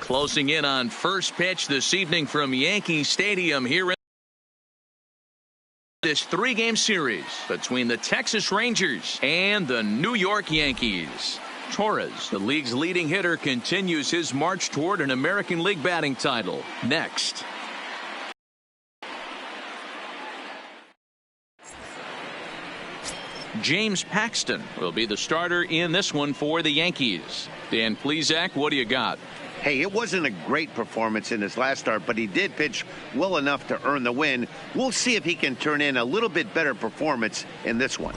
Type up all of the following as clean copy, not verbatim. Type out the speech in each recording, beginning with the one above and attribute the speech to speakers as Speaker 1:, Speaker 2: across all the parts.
Speaker 1: Closing in on first pitch this evening from Yankee Stadium here in this three-game series between the Texas Rangers and the New York Yankees. Torres, the league's leading hitter, continues his march toward an American League batting title. Next. James Paxton will be the starter in this one for the Yankees. Dan Plesac, what do you got?
Speaker 2: Hey, it wasn't a great performance in his last start, but he did pitch well enough to earn the win. We'll see if he can turn in a little bit better performance in this one.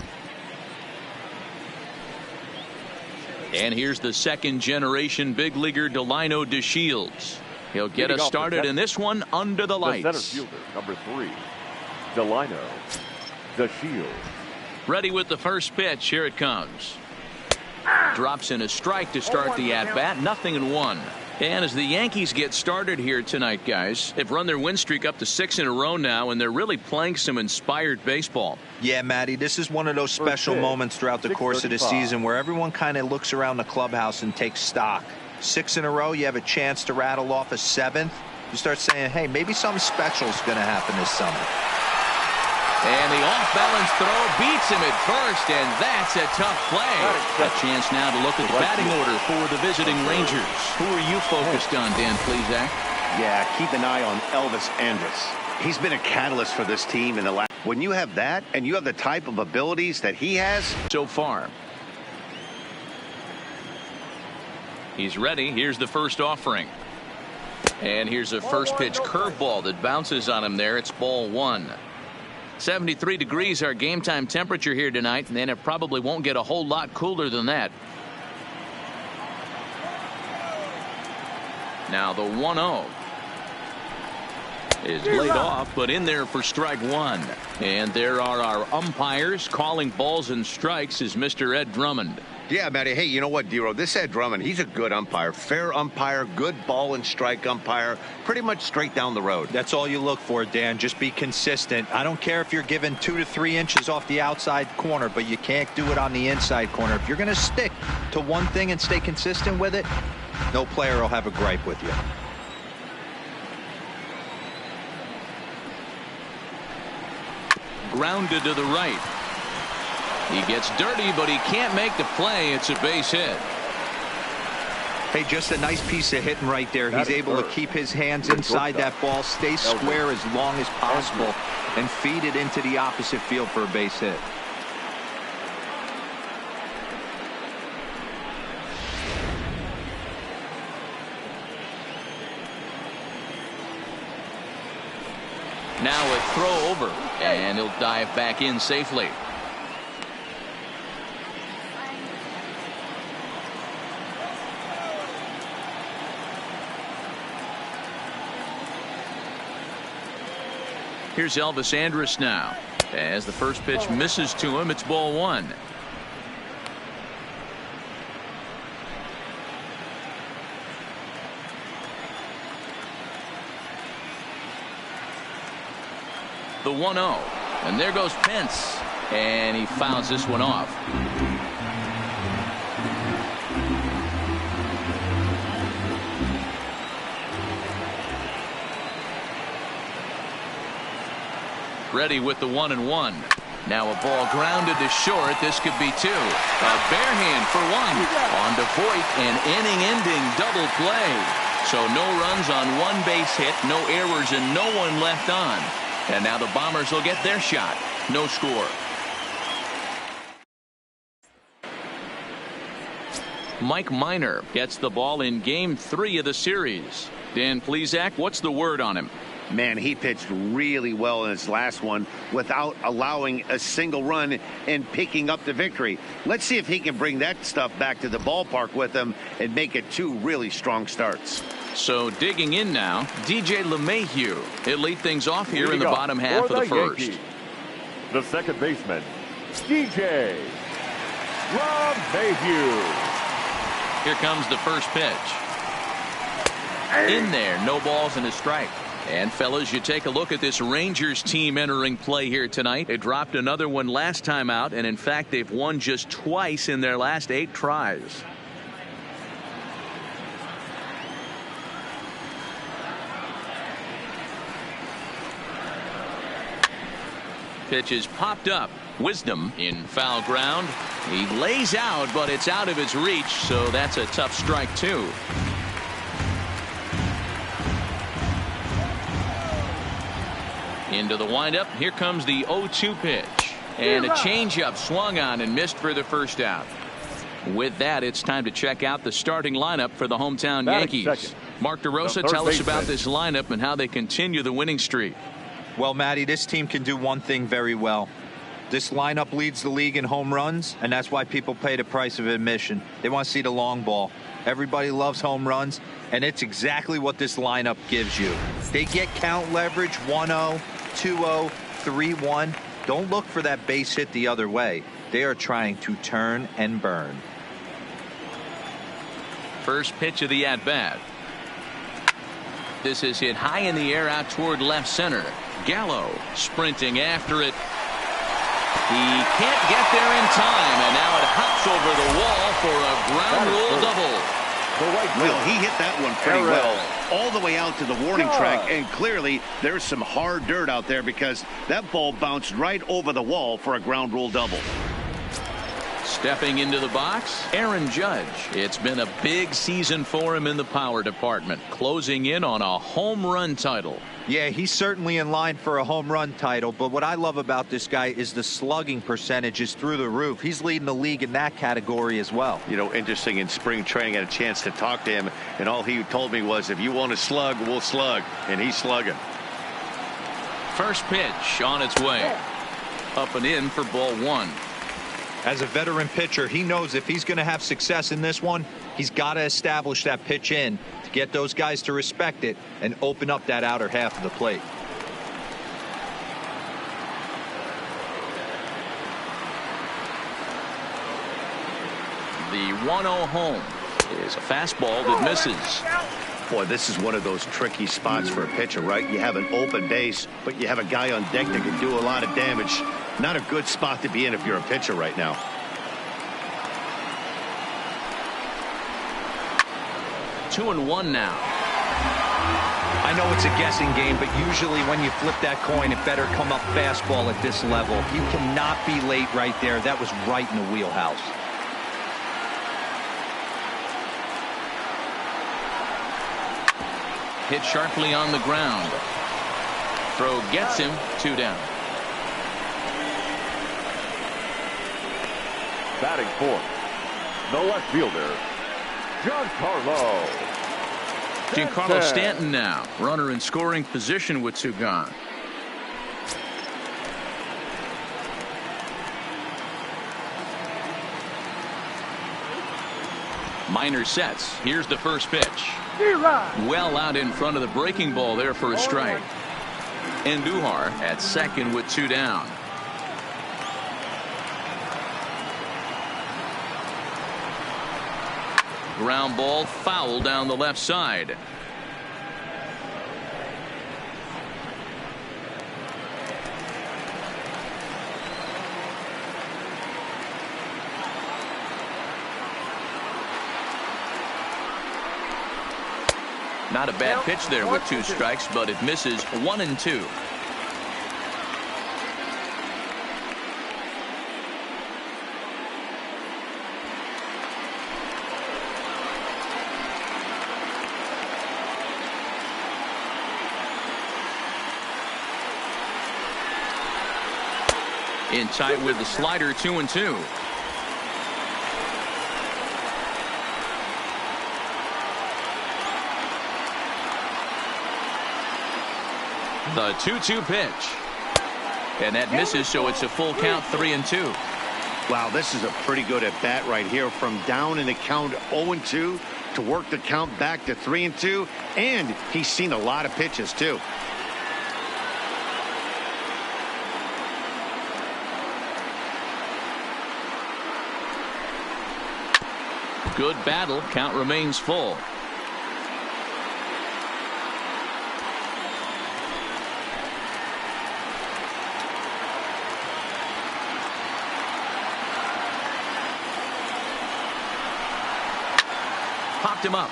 Speaker 1: And here's the second-generation big leaguer Delino DeShields. He'll get us started in this one under the lights.
Speaker 3: The center fielder, number 3, Delino DeShields.
Speaker 1: Ready with the first pitch. Here it comes. Drops in a strike to start the at-bat. 0-1. And as the Yankees get started here tonight, guys, they've run their win streak up to 6 in a row now, and they're really playing some inspired baseball.
Speaker 4: Yeah, Matty, this is one of those special moments throughout the course of the season where everyone kind of looks around the clubhouse and takes stock. 6 in a row, you have a chance to rattle off a 7th. You start saying, hey, maybe something special is going to happen this summer.
Speaker 1: And the off-balance throw beats him at first, and that's a tough play. A chance now to look at the batting order for the visiting Rangers. Who are you focused on, Dan Plesac?
Speaker 2: Yeah, keep an eye on Elvis Andrus. He's been a catalyst for this team in the last. When you have that, and you have the type of abilities that he has.
Speaker 1: So far. He's ready. Here's the first offering. And here's a first pitch curveball that bounces on him there. It's ball 1. 73 degrees our game time temperature here tonight, and then it probably won't get a whole lot cooler than that. Now the 1-0 is laid off, but in there for strike 1. And there are our umpires calling balls and strikes is Mr. Ed Drummond.
Speaker 2: Yeah, Matty. Hey, you know what, Dero? This Ed Drummond, he's a good umpire. Fair umpire, good ball and strike umpire. Pretty much straight down the road.
Speaker 4: That's all you look for, Dan. Just be consistent. I don't care if you're given 2 to 3 inches off the outside corner, but you can't do it on the inside corner. If you're going to stick to one thing and stay consistent with it, no player will have a gripe with you.
Speaker 1: Grounded to the right. He gets dirty, but he can't make the play. It's a base hit.
Speaker 4: Hey, just a nice piece of hitting right there. He's able to keep his hands inside that ball, stay square as long as possible, and feed it into the opposite field for a base hit.
Speaker 1: Now a throw over, and he'll dive back in safely. Here's Elvis Andrus now. As the first pitch misses to him, it's ball 1. The 1-0. And there goes Pence. And he fouls this one off. Ready with the 1-1. Now a ball grounded to short. This could be 2. A bare hand for 1. On to Voit, an inning-ending double play. So no runs on one base hit, no errors, and no one left on. And now the Bombers will get their shot. No score. Mike Minor gets the ball in Game 3 of the series. Dan Plesac, what's the word on him?
Speaker 2: Man, he pitched really well in his last one without allowing a single run and picking up the victory. Let's see if he can bring that stuff back to the ballpark with him and make it 2 really strong starts.
Speaker 1: So digging in now, DJ LeMahieu. He'll lead things off here in the bottom half of the first.
Speaker 3: Yankees, the second baseman, DJ LeMahieu.
Speaker 1: Here comes the first pitch. In there, no balls and a strike. And fellas, you take a look at this Rangers team entering play here tonight. They dropped another one last time out, and in fact they've won just twice in their last 8 tries. Pitch is popped up. Wisdom in foul ground. He lays out, but it's out of his reach, so that's a tough strike, too. Into the windup. Here comes the 0-2 pitch. And a changeup swung on and missed for the first out. With that, it's time to check out the starting lineup for the hometown Yankees.
Speaker 3: Second.
Speaker 1: Mark DeRosa, tell us about this lineup and how they continue the winning streak.
Speaker 4: Well, Matty, this team can do one thing very well. This lineup leads the league in home runs, and that's why people pay the price of admission. They want to see the long ball. Everybody loves home runs, and it's exactly what this lineup gives you. They get count leverage 1-0, 2-0, 3-1. Don't look for that base hit the other way. They are trying to turn and burn.
Speaker 1: First pitch of the at-bat. This is hit high in the air out toward left center. Gallo sprinting after it. He can't get there in time, and now it hops over the wall for a ground rule double.
Speaker 2: Well, he hit that one pretty well, all the way out to the warning track, and clearly there's some hard dirt out there because that ball bounced right over the wall for a ground rule double.
Speaker 1: Stepping into the box, Aaron Judge. It's been a big season for him in the power department, closing in on a home run title.
Speaker 4: Yeah, he's certainly in line for a home run title, but what I love about this guy is the slugging percentage is through the roof. He's leading the league in that category as well.
Speaker 2: You know, interesting, in spring training, I had a chance to talk to him, and all he told me was, if you want to slug, we'll slug, and he's slugging.
Speaker 1: First pitch on its way. Up and in for ball one.
Speaker 4: As a veteran pitcher, he knows if he's going to have success in this one, he's got to establish that pitch in to get those guys to respect it and open up that outer half of the plate.
Speaker 1: The 1-0 home is a fastball that misses.
Speaker 2: Boy, this is one of those tricky spots for a pitcher, right? You have an open base, but you have a guy on deck that can do a lot of damage. Not a good spot to be in if you're a pitcher right now.
Speaker 1: Two and one now.
Speaker 4: I know it's a guessing game, but usually when you flip that coin, it better come up fastball at this level. You cannot be late right there. That was right in the wheelhouse.
Speaker 1: Hit sharply on the ground. Throw gets him. 2 down.
Speaker 3: Batting fourth, the left fielder, Giancarlo.
Speaker 1: Giancarlo Stanton now. Runner in scoring position with 2 gone. Minor sets. Here's the first pitch. Well out in front of the breaking ball there for a strike. Andujar at second with 2 down. Ground ball foul down the left side. Not a bad pitch there with 2 strikes, but it misses 1 and 2. In tight with the slider, 2 and 2. The 2-2 pitch. And that misses, so it's a full count, 3 and 2.
Speaker 2: Wow, this is a pretty good at bat right here, from down in the count 0 and 2 to work the count back to 3 and 2, and he's seen a lot of pitches too.
Speaker 1: Good battle. Count remains full. Popped him up.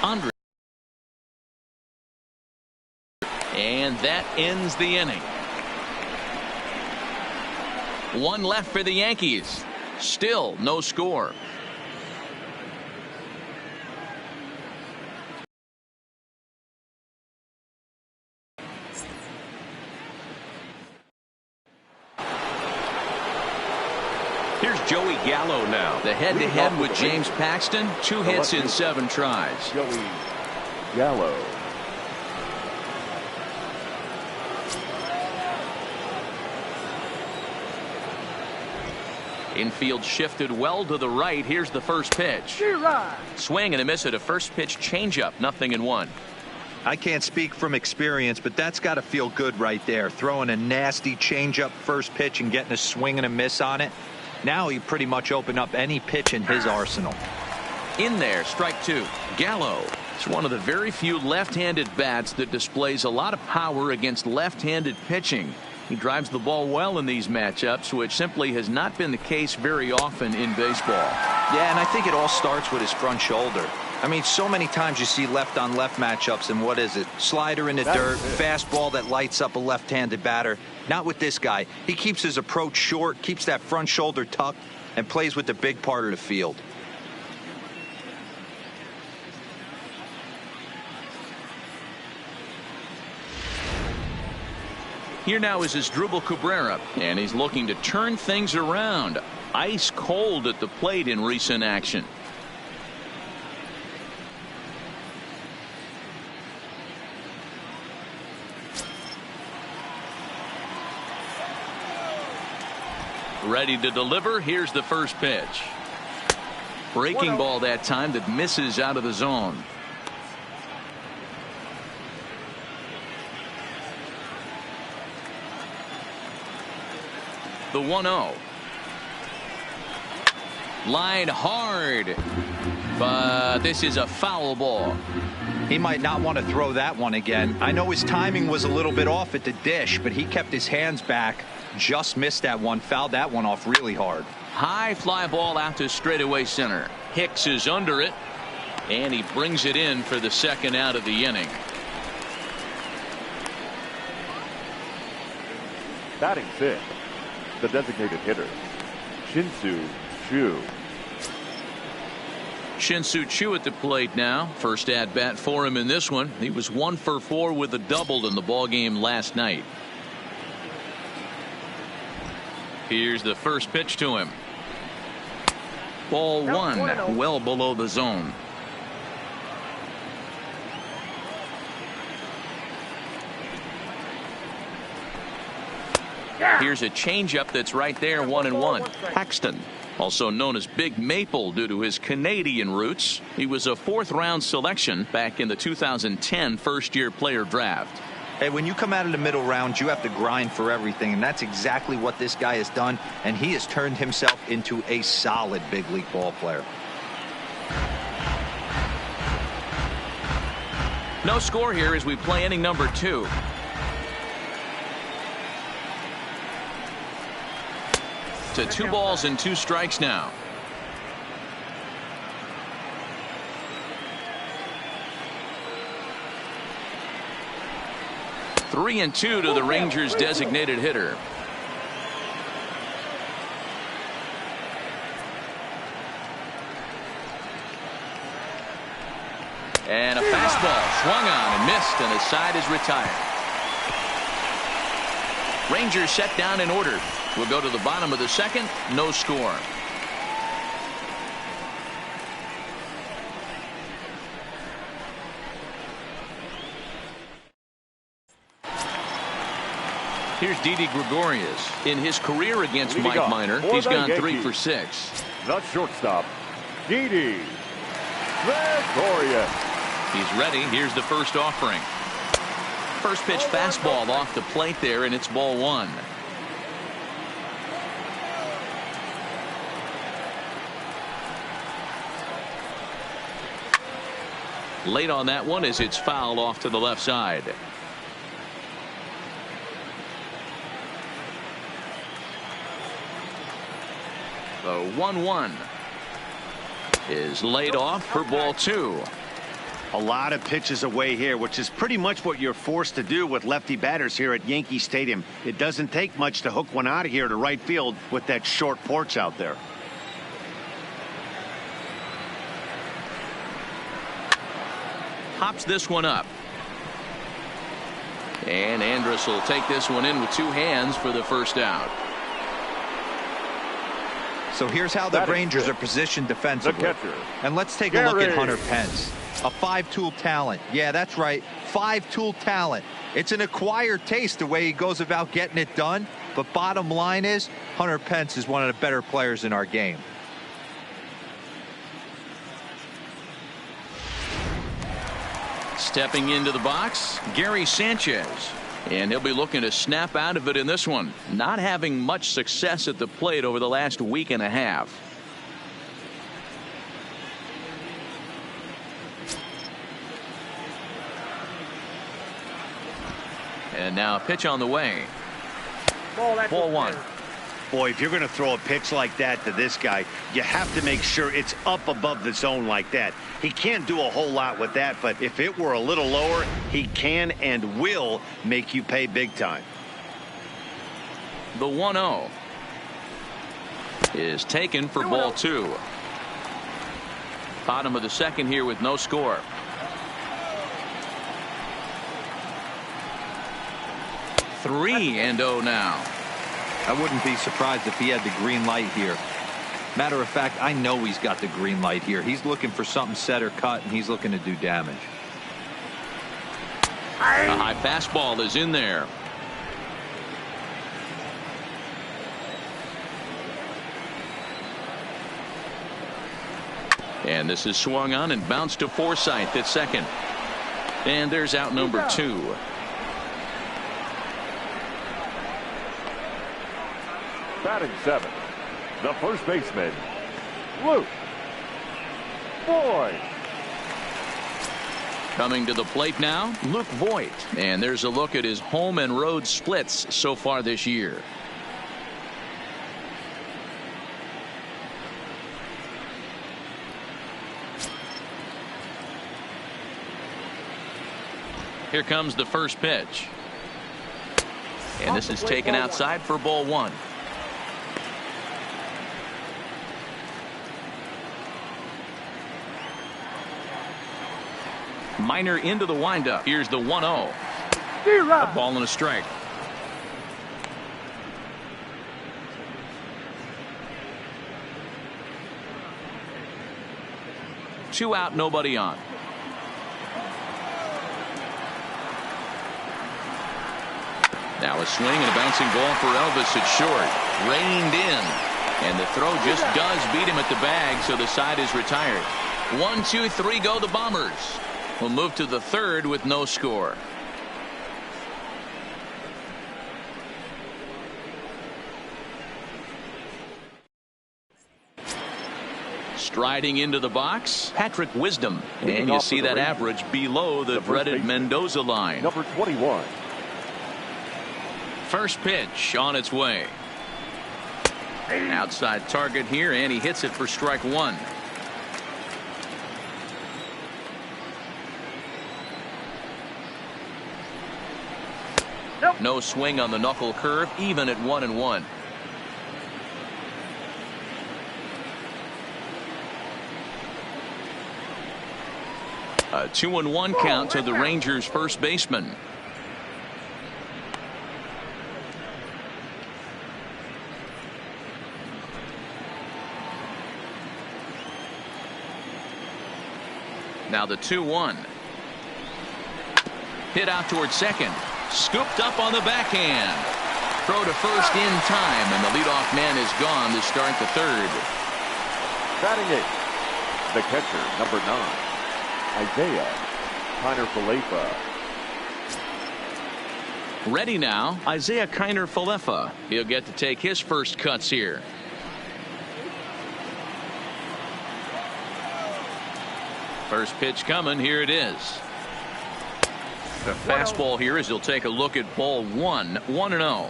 Speaker 1: Andre. And that ends the inning. One left for the Yankees. Still no score.
Speaker 5: Here's Joey Gallo now.
Speaker 1: The head-to-head with James Paxton. 2 hits in 7 tries.
Speaker 3: Joey Gallo.
Speaker 1: Infield shifted well to the right. Here's the first pitch. Swing and a miss at a first pitch changeup. 0-1.
Speaker 4: I can't speak from experience, but that's got to feel good right there. Throwing a nasty changeup first pitch and getting a swing and a miss on it. Now he pretty much opened up any pitch in his arsenal.
Speaker 1: In there, strike 2. Gallo is one of the very few left-handed bats that displays a lot of power against left-handed pitching. He drives the ball well in these matchups, which simply has not been the case very often in baseball.
Speaker 4: Yeah, and I think it all starts with his front shoulder. I mean, so many times you see left-on-left matchups, and what is it? Slider in the dirt, fastball that lights up a left-handed batter. Not with this guy. He keeps his approach short, keeps that front shoulder tucked, and plays with the big part of the field.
Speaker 1: Here now is Asdrubal Cabrera, and he's looking to turn things around. Ice cold at the plate in recent action. Ready to deliver. Here's the first pitch. Breaking ball that time that misses out of the zone. The 1-0. Line hard, but this is a foul ball.
Speaker 4: He might not want to throw that one again. I know his timing was a little bit off at the dish, but he kept his hands back, just missed that one, fouled that one off really hard.
Speaker 1: High fly ball out to straightaway center. Hicks is under it, and he brings it in for the second out of the inning.
Speaker 3: Batting 6th, the designated hitter, Shin-Soo Choo.
Speaker 1: Shin-Soo Choo at the plate now. First at bat for him in this one. He was 1 for 4 with a double in the ball game last night. Here's the first pitch to him. Ball 1, well below the zone. Here's a changeup that's right there, 1-1. Paxton, also known as Big Maple due to his Canadian roots. He was a 4th-round selection back in the 2010 first-year player draft.
Speaker 4: Hey, when you come out of the middle rounds, you have to grind for everything, and that's exactly what this guy has done, and he has turned himself into a solid big league ball player.
Speaker 1: No score here as we play inning number 2. To 2 balls and 2 strikes now. Three and 2 to the Rangers designated hitter. And a fastball swung on and missed, and the side is retired. Rangers set down in order. We'll go to the bottom of the second. No score. Here's Didi Gregorius. In his career against Mike Minor, he's gone 3 for 6.
Speaker 3: The shortstop, Didi Gregorius.
Speaker 1: He's ready. Here's the first offering. First pitch fastball off the plate there, and it's ball 1. Late on that one as it's fouled off to the left side. The 1-1 is laid off for ball 2.
Speaker 2: A lot of pitches away here, which is pretty much what you're forced to do with lefty batters here at Yankee Stadium. It doesn't take much to hook one out of here to right field with that short porch out there.
Speaker 1: Hops this one up. And Andrus will take this one in with two hands for the first out.
Speaker 4: So here's how the Rangers are positioned defensively. And let's take a look at Hunter Pence. A five-tool talent. Yeah, that's right. Five-tool talent. It's an acquired taste the way he goes about getting it done. But bottom line is, Hunter Pence is one of the better players in our game.
Speaker 1: Stepping into the box, Gary Sanchez. And he'll be looking to snap out of it in this one. Not having much success at the plate over the last week and a half. And now a pitch on the way. Ball one.
Speaker 2: Boy, if you're going to throw a pitch like that to this guy, you have to make sure it's up above the zone like that. He can't do a whole lot with that, but if it were a little lower, he can and will make you pay big time.
Speaker 1: The 1-0 is taken for ball two. Bottom of the second here with no score. 3-0 now.
Speaker 4: I wouldn't be surprised if he had the green light here. Matter of fact, I know he's got the green light here. He's looking for something set or cut, and he's looking to do damage.
Speaker 1: A high fastball is in there. And this is swung on and bounced to Forsythe at second. And there's out number two.
Speaker 3: Batting seven, the first baseman, Luke Voigt.
Speaker 1: Coming to the plate now, Luke Voigt. And there's a look at his home and road splits so far this year. Here comes the first pitch. And this is taken outside for ball one. Minor into the windup. Here's the 1-0. A ball and a strike. Two out, nobody on. Now a swing and a bouncing ball for Elvis at short. Reined in. And the throw just does beat him at the bag, so the side is retired. 1, 2, 3 go the Bombers. We'll move to the third with no score. Striding into the box, Patrick Wisdom. And you see that average below the dreaded Mendoza line.
Speaker 3: Number 21.
Speaker 1: First pitch on its way. Outside target here, and he hits it for strike one. No swing on the knuckle curve, even at 1-1. A 2-1 count to the Rangers' first baseman. Now the 2-1. Hit out towards second. Scooped up on the backhand. Throw to first in time, and the leadoff man is gone to start the third.
Speaker 3: Batting eighth, the catcher, number 9, Isaiah Kiner-Falefa.
Speaker 1: Ready now, Isaiah Kiner-Falefa. He'll get to take his first cuts here. First pitch coming. Here it is. The fastball here as he'll take a look at ball one. 1-0.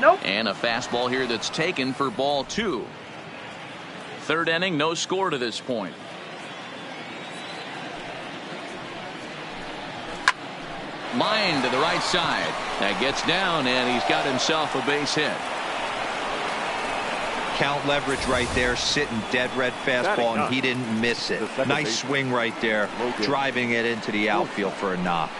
Speaker 6: Nope.
Speaker 1: And a fastball here that's taken for ball 2. Third inning, no score to this point. Line to the right side. That gets down, and he's got himself a base hit.
Speaker 4: Count leverage right there, sitting dead red fastball, and he didn't miss it. Nice swing right there, driving it into the outfield for a knock.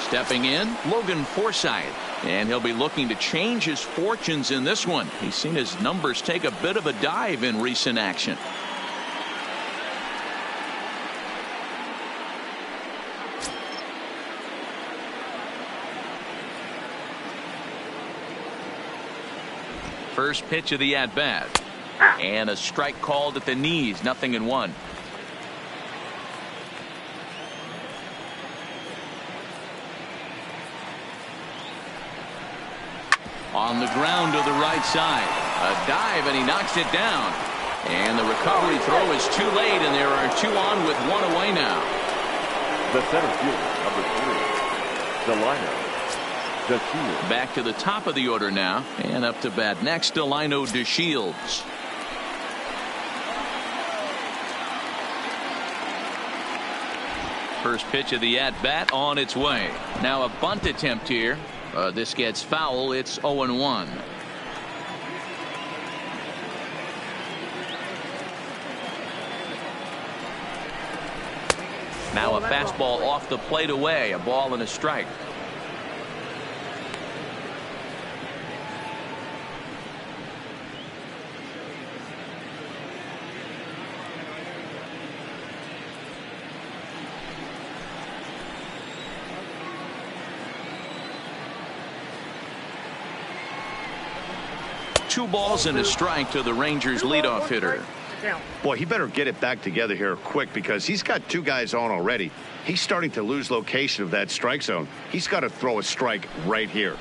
Speaker 1: Stepping in, Logan Forsythe, and he'll be looking to change his fortunes in this one. He's seen his numbers take a bit of a dive in recent action. First pitch of the at-bat, and a strike called at the knees. 0-1. On the ground to the right side. A dive, and he knocks it down. And the recovery throw is too late, and there are 2 on with 1 away now.
Speaker 3: The center fielder, number 3, Delino.
Speaker 1: Back to the top of the order now, and up to bat next, Delino DeShields. First pitch of the at-bat on its way. Now a bunt attempt here. This gets foul. It's 0-1. Now a fastball off the plate away. A ball and a strike. Two balls and a strike to the Rangers leadoff hitter.
Speaker 2: Boy, he better get it back together here quick, because he's got 2 guys on already. He's starting to lose location of that strike zone. He's got to throw a strike right here.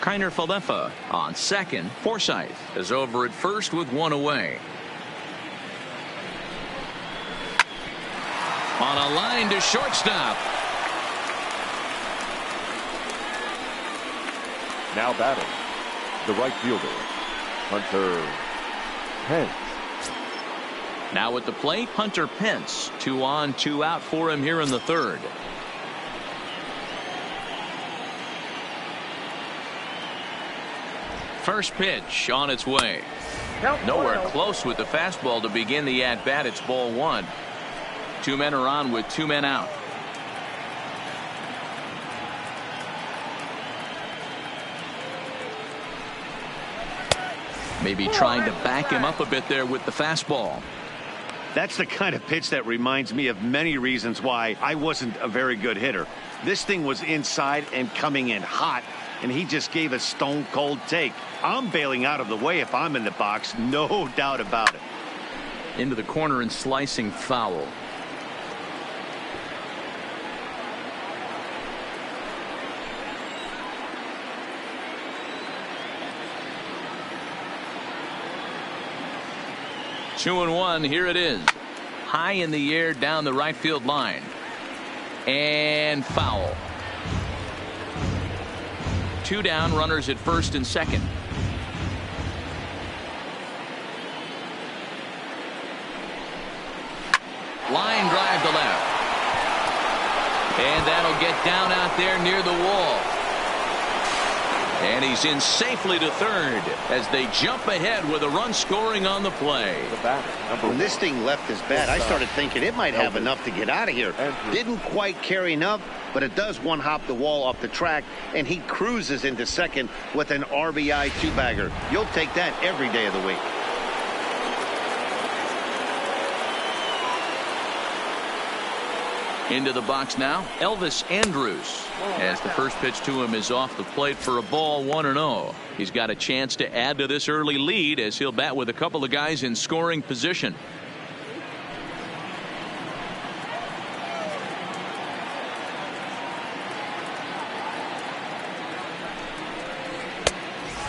Speaker 1: Kiner Falefa on second. Forsythe is over at first with 1 away. On a line to shortstop.
Speaker 3: Now batting, the right fielder, Hunter Pence.
Speaker 1: Now at the plate, Hunter Pence. 2 on, 2 out for him here in the third. First pitch on its way. Nowhere close with the fastball to begin the at-bat. It's ball 1. 2 men are on with 2 men out. Maybe trying to back him up a bit there with the fastball.
Speaker 2: That's the kind of pitch that reminds me of many reasons why I wasn't a very good hitter. This thing was inside and coming in hot, and he just gave a stone cold take. I'm bailing out of the way if I'm in the box, no doubt about it.
Speaker 1: Into the corner and slicing foul. Two and 1. Here it is. High in the air down the right field line. And foul. 2 down, runners at first and second. Line drive to left. And that'll get down out there near the wall. And he's in safely to third as they jump ahead with a run scoring on the play.
Speaker 2: When this thing left his bat, I started thinking it might have enough to get out of here. Didn't quite carry enough, but it does one-hop the wall off the track, and he cruises into second with an RBI 2-bagger. You'll take that every day of the week.
Speaker 1: Into the box now, Elvis Andrus, as the first pitch to him is off the plate for a ball, 1-0. He's got a chance to add to this early lead as he'll bat with a couple of guys in scoring position.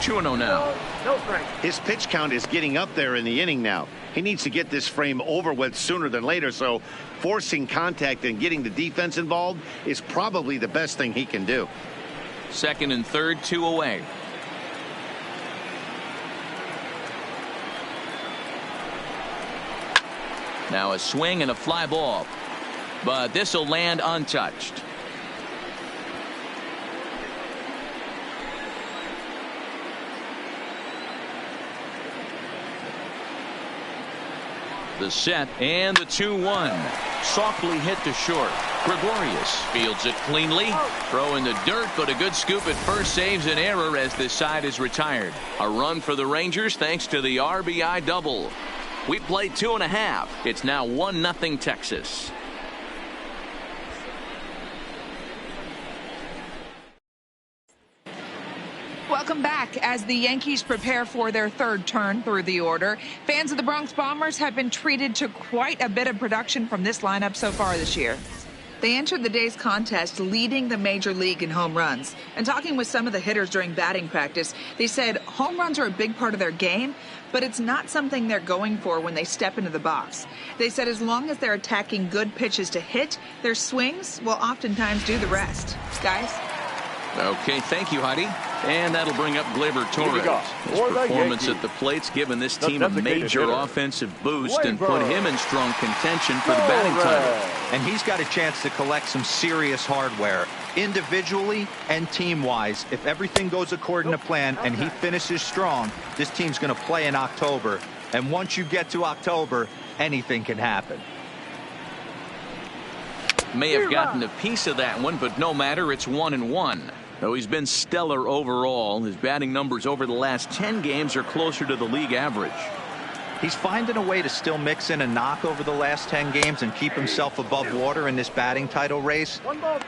Speaker 1: 2-0 now.
Speaker 2: His pitch count is getting up there in the inning now. He needs to get this frame over with sooner than later, so forcing contact and getting the defense involved is probably the best thing he can do.
Speaker 1: Second and third, 2 away. Now a swing and a fly ball, but this will land untouched. The set and the 2-1. Softly hit to short. Gregorius fields it cleanly. Throw in the dirt, but a good scoop at first saves an error as this side is retired. A run for the Rangers thanks to the RBI double. We played 2.5. It's now 1-0 Texas.
Speaker 6: Welcome back. As the Yankees prepare for their third turn through the order, fans of the Bronx Bombers have been treated to quite a bit of production from this lineup so far this year. They entered the day's contest leading the major league in home runs. And talking with some of the hitters during batting practice, they said home runs are a big part of their game, but it's not something they're going for when they step into the box. They said as long as they're attacking good pitches to hit, their swings will oftentimes do the rest. Guys?
Speaker 1: Okay, thank you, Heidi. And that'll bring up Gleyber Torres. His performance at the plate's given this team a major offensive boost and put him in strong contention for the batting title.
Speaker 4: And he's got a chance to collect some serious hardware, individually and team-wise. If everything goes according to plan and he finishes strong, this team's going to play in October. And once you get to October, anything can happen.
Speaker 1: May have gotten a piece of that one, but no matter, it's 1-1. Though he's been stellar overall, his batting numbers over the last 10 games are closer to the league average.
Speaker 4: He's finding a way to still mix in a knock over the last 10 games and keep himself above water in this batting title race,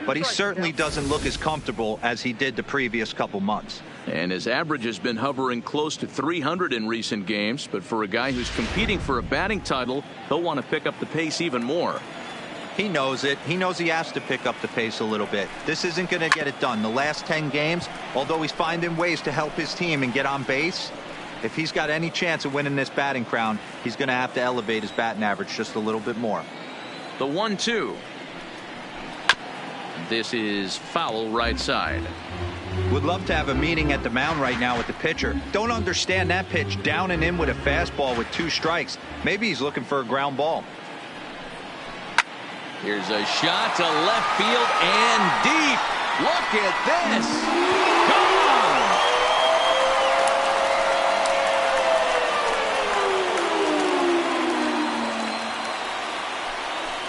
Speaker 4: but he certainly doesn't look as comfortable as he did the previous couple months.
Speaker 1: And his average has been hovering close to 300 in recent games, but for a guy who's competing for a batting title, he'll want to pick up the pace even more.
Speaker 4: He knows it. He knows he has to pick up the pace a little bit. This isn't going to get it done. The last 10 games, although he's finding ways to help his team and get on base, if he's got any chance of winning this batting crown, he's going to have to elevate his batting average just a little bit more.
Speaker 1: The 1-2. This is foul right side.
Speaker 4: Would love to have a meeting at the mound right now with the pitcher. Don't understand that pitch down and in with a fastball with 2 strikes. Maybe he's looking for a ground ball.
Speaker 1: Here's a shot to left field and deep. Look at this.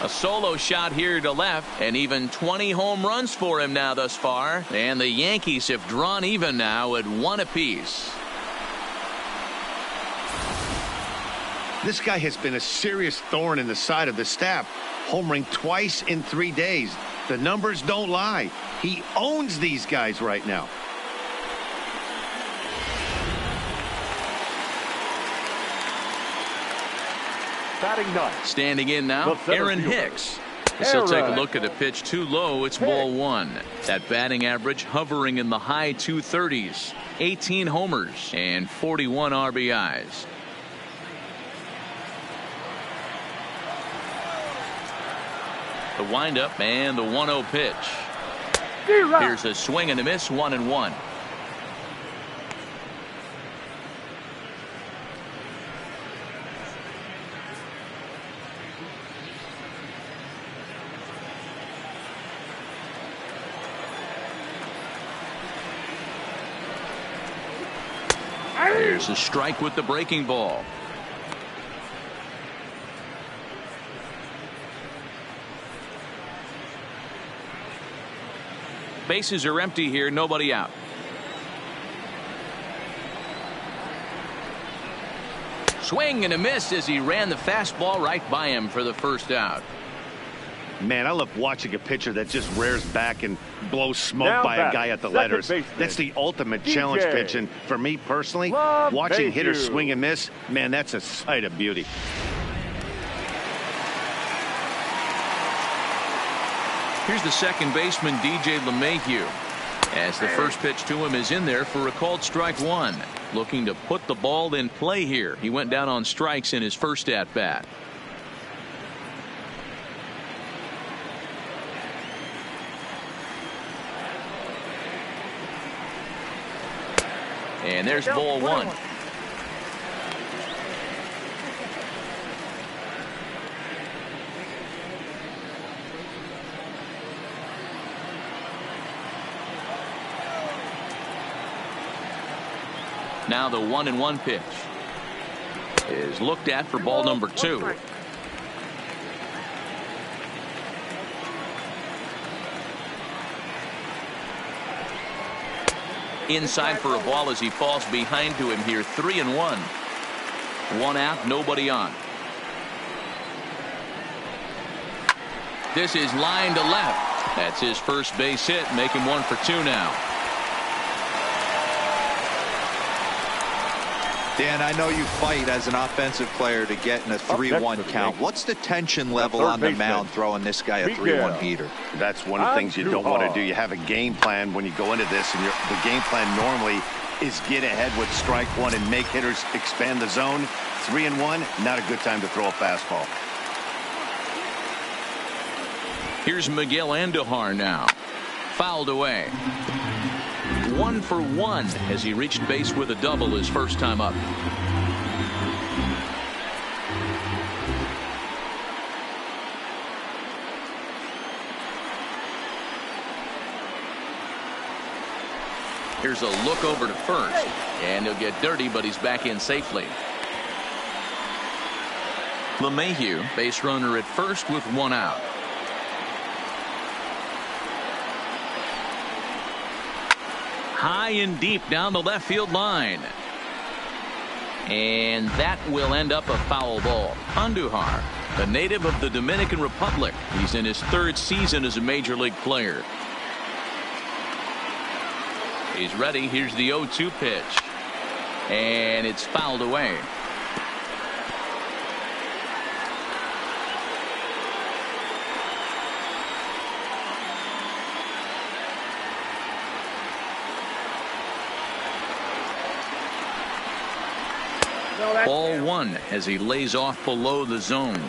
Speaker 1: Gone. A solo shot here to left, and even 20 home runs for him now thus far. And the Yankees have drawn even now at 1 apiece.
Speaker 2: This guy has been a serious thorn in the side of the staff, homering twice in 3 days. The numbers don't lie. He owns these guys right now.
Speaker 3: Batting ninth.
Speaker 1: Standing in now, Aaron Hicks. So take a look at a pitch too low. It's ball 1. That batting average hovering in the high 230s. 18 homers and 41 RBIs. The windup and the 1-0 pitch. Here's a swing and a miss, 1-1. Here's a strike with the breaking ball. Bases are empty here, nobody out. Swing and a miss as he ran the fastball right by him for the first out.
Speaker 2: Man, I love watching a pitcher that just rears back and blows smoke by a guy at the letters. That's the ultimate challenge pitch. And for me personally, watching hitters swing and miss, man, that's a sight of beauty.
Speaker 1: Here's the second baseman, DJ LeMahieu. As the first pitch to him is in there for a called strike one. Looking to put the ball in play here. He went down on strikes in his first at bat. And there's ball one. Now the 1-1 pitch is looked at for ball number 2. Inside for a ball as he falls behind to him here. 3-1. 1 out, nobody on. This is line to left. That's his first base hit, make him 1 for 2 now.
Speaker 4: Dan, I know you fight as an offensive player to get in a 3-1 count. What's the tension level on the mound throwing this guy a 3-1 heater?
Speaker 2: That's one of the things you don't want to do. You have a game plan when you go into this, and the game plan normally is get ahead with strike one and make hitters expand the zone. 3-1, not a good time to throw a fastball.
Speaker 1: Here's Miguel Andujar now. Fouled away. 1 for 1 as he reached base with a double his first time up. Here's a look over to first, and he'll get dirty, but he's back in safely. LeMahieu, base runner at first with 1 out. High and deep down the left field line. And that will end up a foul ball. Andujar, a native of the Dominican Republic. He's in his 3rd season as a major league player. He's ready. Here's the 0-2 pitch. And it's fouled away. Ball 1 as he lays off below the zone.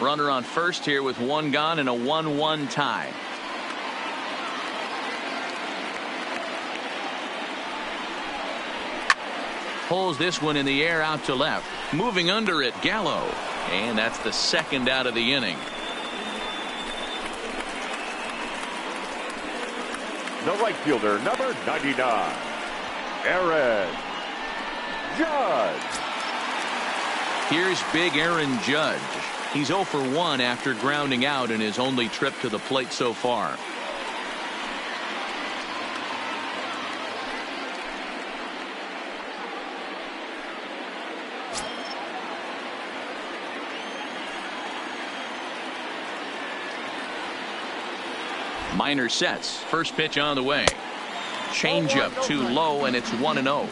Speaker 1: Runner on first here with 1 gone and a 1-1 tie. Pulls this one in the air out to left. Moving under it, Gallo. And that's the 2nd out of the inning.
Speaker 3: The right fielder, number 99, Aaron Judge.
Speaker 1: Here's big Aaron Judge. He's 0 for 1 after grounding out in his only trip to the plate so far. Minor sets. First pitch on the way. Changeup too low, and it's 1-0.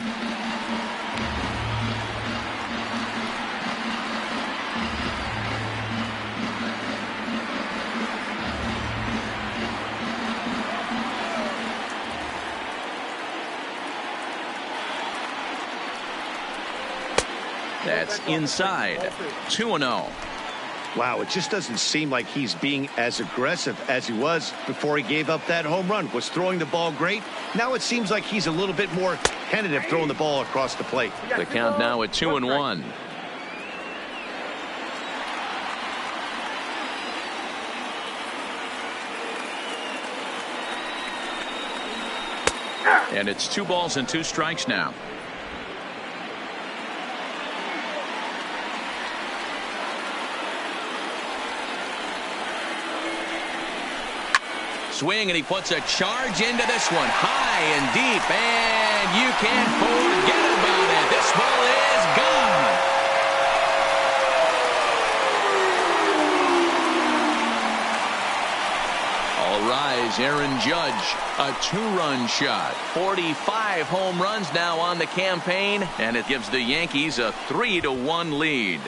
Speaker 1: That's inside. 2-0.
Speaker 2: Wow, it just doesn't seem like he's being as aggressive as he was before he gave up that home run. Was throwing the ball great. Now it seems like he's a little bit more tentative throwing the ball across the plate.
Speaker 1: The count now at 2-1. And it's 2 balls and 2 strikes now. Swing, and he puts a charge into this one. High and deep, and you can't forget about it. This ball is gone. All rise is Aaron Judge. A 2-run shot. 45 home runs now on the campaign, and it gives the Yankees a 3-1 lead.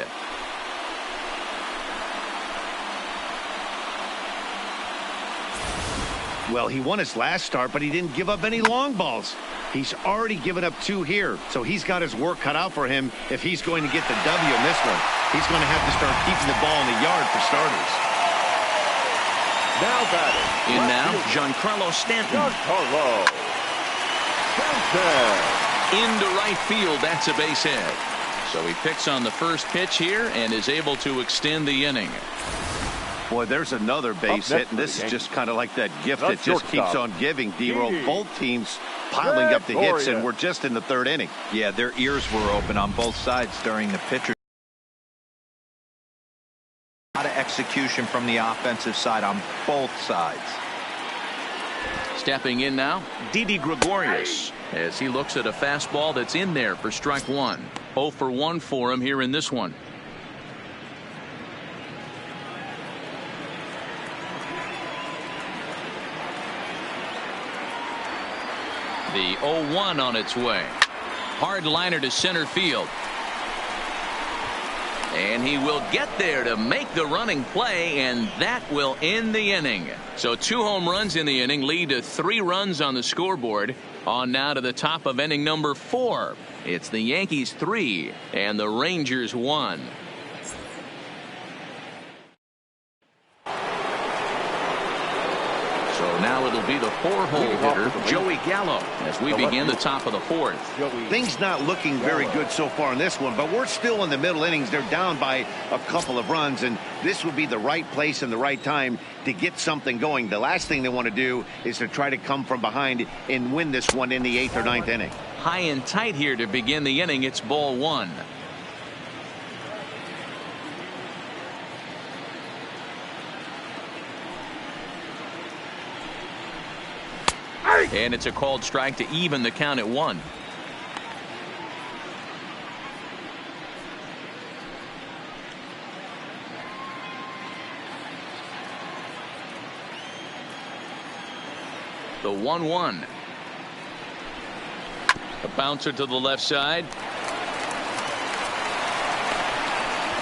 Speaker 2: Well, he won his last start, but he didn't give up any long balls. He's already given up 2 here, so he's got his work cut out for him if he's going to get the W in this one. He's going to have to start keeping the ball in the yard for starters.
Speaker 3: Now batting.
Speaker 1: In now, Giancarlo Stanton.
Speaker 3: Giancarlo Stanton.
Speaker 1: Into right field, that's a base hit. So he picks on the first pitch here and is able to extend the inning.
Speaker 2: Boy, there's another base hit, and this is just kind of like that gift that just keeps on giving, D-Roll. Both teams piling up the hits, and we're just in the 3rd inning.
Speaker 4: Yeah, their ears were open on both sides during the pitcher. A lot of execution from the offensive side on both sides.
Speaker 1: Stepping in now, Didi Gregorius, as he looks at a fastball that's in there for strike 1. 0 for 1 for him here in this one. The 0-1 on its way. Hard liner to center field. And he will get there to make the running play, and that will end the inning. So 2 home runs in the inning lead to 3 runs on the scoreboard. On now to the top of inning number 4. It's the Yankees 3 and the Rangers 1. So now it'll be the 4-hole hitter, Joey Gallo, as we begin the top of the 4th.
Speaker 2: Things not looking very good so far in this one, but we're still in the middle innings. They're down by a couple of runs, and this would be the right place and the right time to get something going. The last thing they want to do is to try to come from behind and win this one in the 8th or 9th inning.
Speaker 1: High and tight here to begin the inning. It's ball 1. And it's a called strike to even the count at 1. The 1-1. A bouncer to the left side.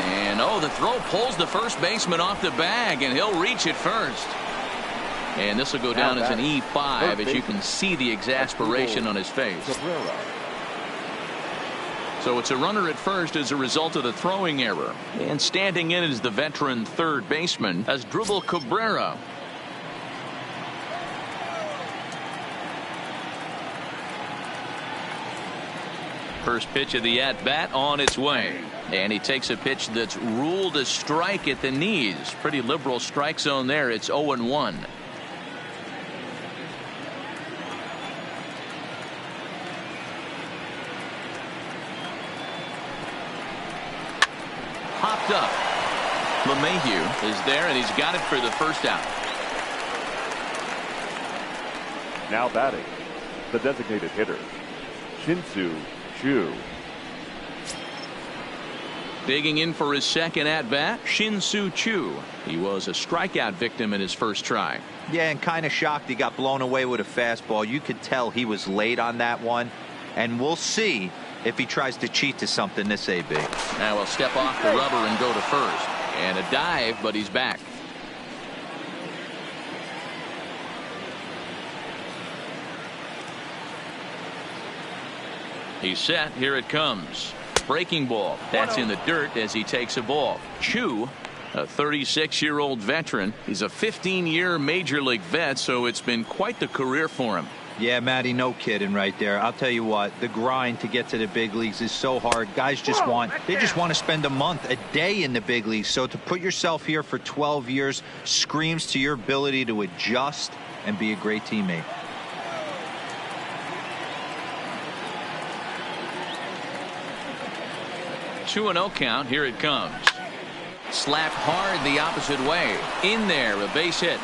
Speaker 1: And the throw pulls the first baseman off the bag, and he'll reach it first. And this will go down as an E5, as you can see the exasperation on his face. So it's a runner at first as a result of the throwing error. And standing in is the veteran third baseman, Asdrubal Cabrera. First pitch of the at-bat on its way. And he takes a pitch that's ruled a strike at the knees. Pretty liberal strike zone there. It's 0-1. Popped up. LeMahieu is there, and he's got it for the first out.
Speaker 3: Now batting, the designated hitter, Shin-Soo Choo.
Speaker 1: Digging in for his second at-bat, Shin-Soo Choo. He was a strikeout victim in his first try.
Speaker 4: Yeah, and kind of shocked he got blown away with a fastball. You could tell he was late on that one, and we'll see if he tries to cheat to something this AB.
Speaker 1: Now he'll step off the rubber and go to first. And a dive, but he's back. He's set. Here it comes. Breaking ball. That's in the dirt as he takes a ball. Choo, a 36-year-old veteran. He's a 15-year major league vet, so it's been quite the career for him.
Speaker 4: Yeah, Matty, no kidding right there. I'll tell you what, the grind to get to the big leagues is so hard. Guys just want to spend a month, a day in the big leagues. So to put yourself here for 12 years screams to your ability to adjust and be a great teammate.
Speaker 1: Two and 0 count. Here it comes. Slapped hard the opposite way. In there, a base hit.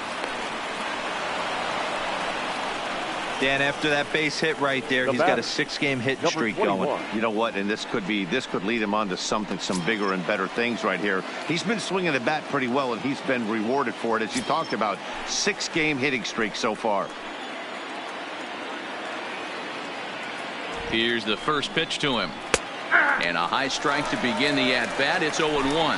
Speaker 4: Dan, after that base hit right there, he's got a 6-game hit streak going.
Speaker 2: You know what? And this could lead him on to some bigger and better things right here. He's been swinging the bat pretty well, and he's been rewarded for it, as you talked about. 6-game hitting streak so far.
Speaker 1: Here's the first pitch to him. And a high strike to begin the at-bat. It's 0-1.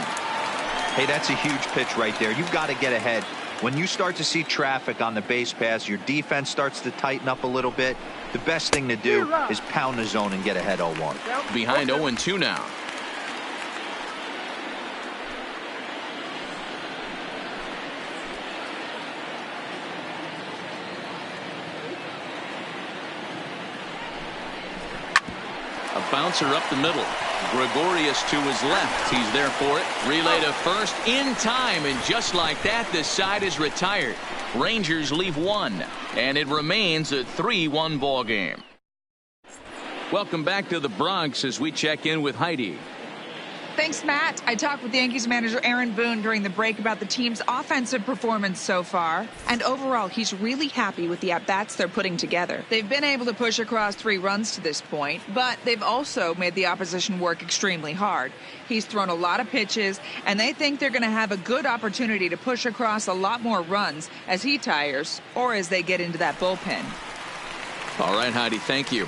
Speaker 4: Hey, that's a huge pitch right there. You've got to get ahead. When you start to see traffic on the base paths, your defense starts to tighten up a little bit. The best thing to do is pound the zone and get ahead 0-1.
Speaker 1: Behind 0-2 now. A bouncer up the middle. Gregorius to his left. He's there for it. Relay to first in time, and just like that, this side is retired. Rangers leave 1, and it remains a 3-1 ball game. Welcome back to the Bronx as we check in with Heidi.
Speaker 6: Thanks, Matt. I talked with Yankees manager Aaron Boone during the break about the team's offensive performance so far. And overall, he's really happy with the at-bats they're putting together. They've been able to push across 3 runs to this point, but they've also made the opposition work extremely hard. He's thrown a lot of pitches, and they think they're going to have a good opportunity to push across a lot more runs as he tires or as they get into that bullpen.
Speaker 1: All right, Heidi, thank you.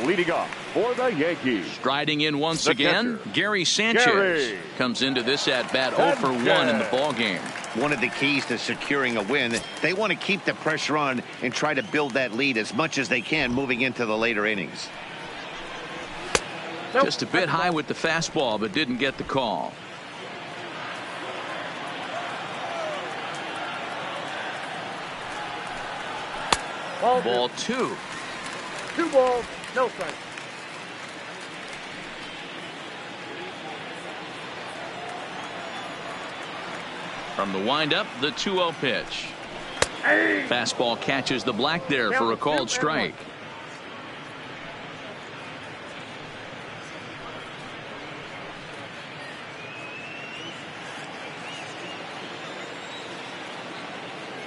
Speaker 3: Leading off for the Yankees.
Speaker 1: Striding in once
Speaker 3: The
Speaker 1: again,
Speaker 3: catcher,
Speaker 1: Gary Sanchez
Speaker 3: Gary.
Speaker 1: comes into this at-bat 0 for 1 in the ball game.
Speaker 2: One of the keys to securing a win, they want to keep the pressure on and try to build that lead as much as they can moving into the later innings.
Speaker 1: Just a bit high with the fastball, but didn't get the call. Ball 2.
Speaker 3: 2 balls, no strikes.
Speaker 1: From the windup, the 2-0 pitch. Fastball catches the black there for a called strike.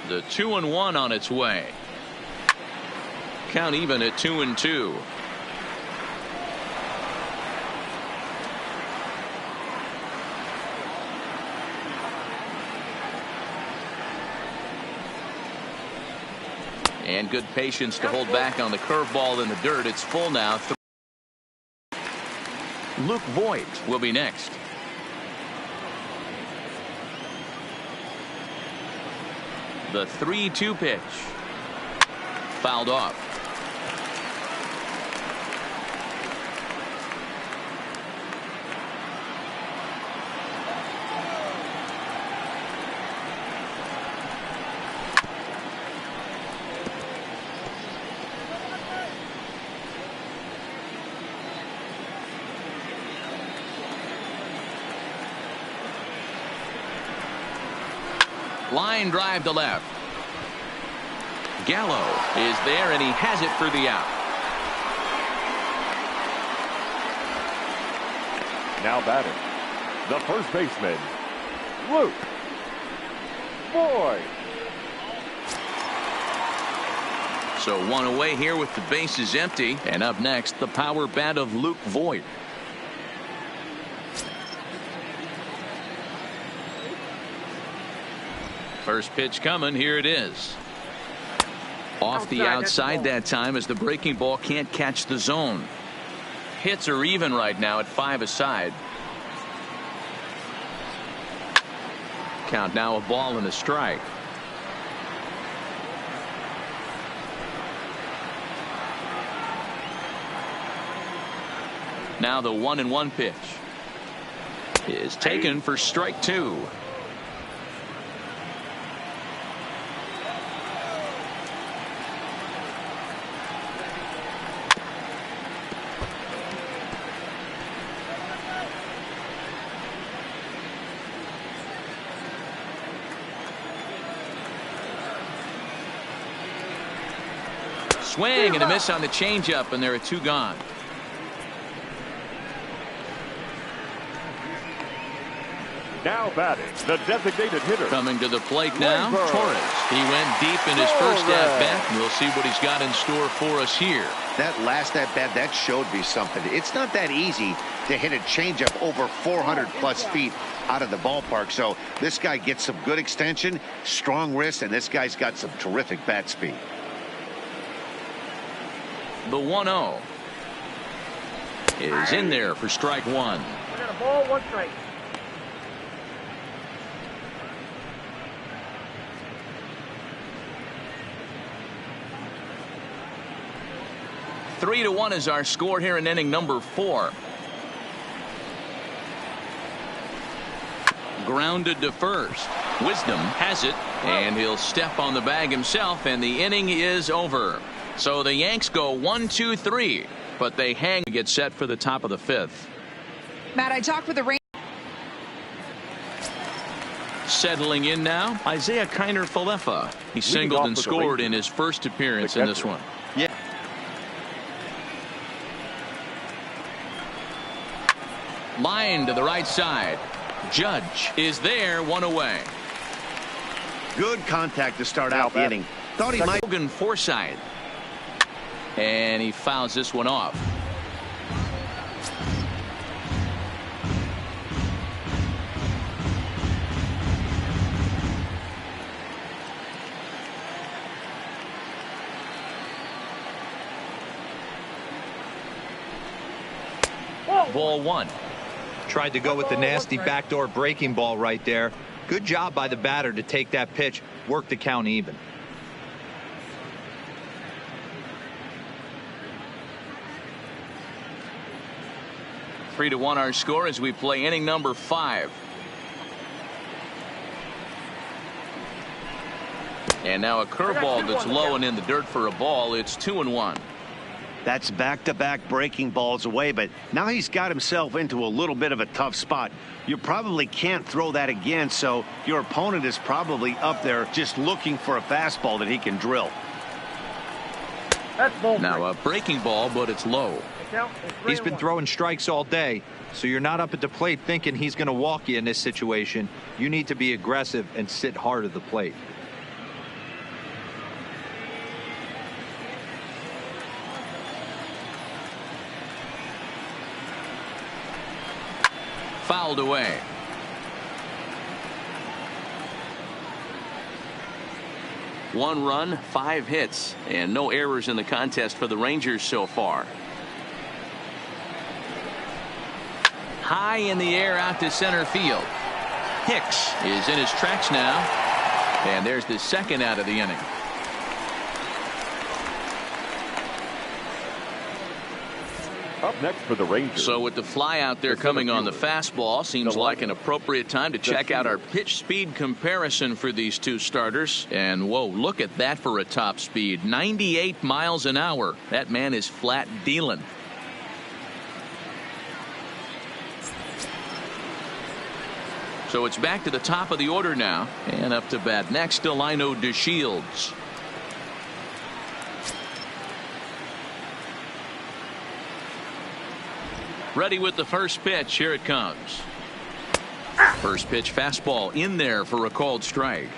Speaker 1: The 2-1 on its way. Count even at 2-2. And good patience to hold back on the curveball in the dirt. It's full now. Luke Voigt will be next. The 3-2 pitch. Fouled off. Line drive to left. Gallo is there, and he has it for the out.
Speaker 3: Now batting, the first baseman, Luke Voigt.
Speaker 1: So 1 away here with the bases empty. And up next, the power bat of Luke Voigt. First pitch coming. Here it is. Off the outside that time, as the breaking ball can't catch the zone. Hits are even right now at 5 aside. Count now a ball and a strike. Now the 1-1 pitch is taken for strike 2. Swing and a miss on the changeup, and there are 2 gone.
Speaker 3: Now batting, the designated hitter.
Speaker 1: Coming to the plate now, Torres. He went deep in his first at-bat, and we'll see what he's got in store for us here.
Speaker 2: That last at-bat, that showed me something. It's not that easy to hit a changeup over 400-plus feet out of the ballpark. So this guy gets some good extension, strong wrist, and this guy's got some terrific bat speed.
Speaker 1: The 1-0 is in there for strike one.
Speaker 7: We got a ball, 1 strike.
Speaker 1: Three to 1 is our score here in inning number 4. Grounded to first. Wisdom has it, and he'll step on the bag himself, and the inning is over. So the Yanks go 1-2-3, but they hang to get set for the top of the 5th.
Speaker 6: Matt, I talked with the Rangers.
Speaker 1: Settling in now, Isaiah Kiner-Falefa. He singled and scored in his first appearance in this one.
Speaker 4: Yeah.
Speaker 1: Line to the right side. Judge is there, 1 away.
Speaker 2: Good contact to start out the inning. Thought he might.
Speaker 1: Logan Forsythe. And he fouls this one off. Ball 1.
Speaker 4: Tried to go with the nasty backdoor breaking ball right there. Good job by the batter to take that pitch, work the count even.
Speaker 1: Three to 1 our score as we play inning number 5. And now a curveball that's low and in the dirt for a ball. It's 2-1.
Speaker 2: That's back-to-back breaking balls away, but now he's got himself into a little bit of a tough spot. You probably can't throw that again, so your opponent is probably up there just looking for a fastball that he can drill.
Speaker 7: That's ball.
Speaker 1: Now a breaking ball, but it's low.
Speaker 4: He's been throwing strikes all day, so you're not up at the plate thinking he's going to walk you in this situation. You need to be aggressive and sit hard at the plate.
Speaker 1: Fouled away. One run, 5 hits, and no errors in the contest for the Rangers so far. High in the air out to center field. Hicks is in his tracks now, and there's the second out of the inning.
Speaker 3: Up next for the Rangers.
Speaker 1: So with the fly out there coming on the fastball, seems like an appropriate time to check out our pitch speed comparison for these two starters. And whoa, look at that for a top speed. 98 miles an hour. That man is flat dealing. So it's back to the top of the order now. And up to bat next, Delino DeShields. Ready with the first pitch. Here it comes. First pitch fastball in there for a called strike.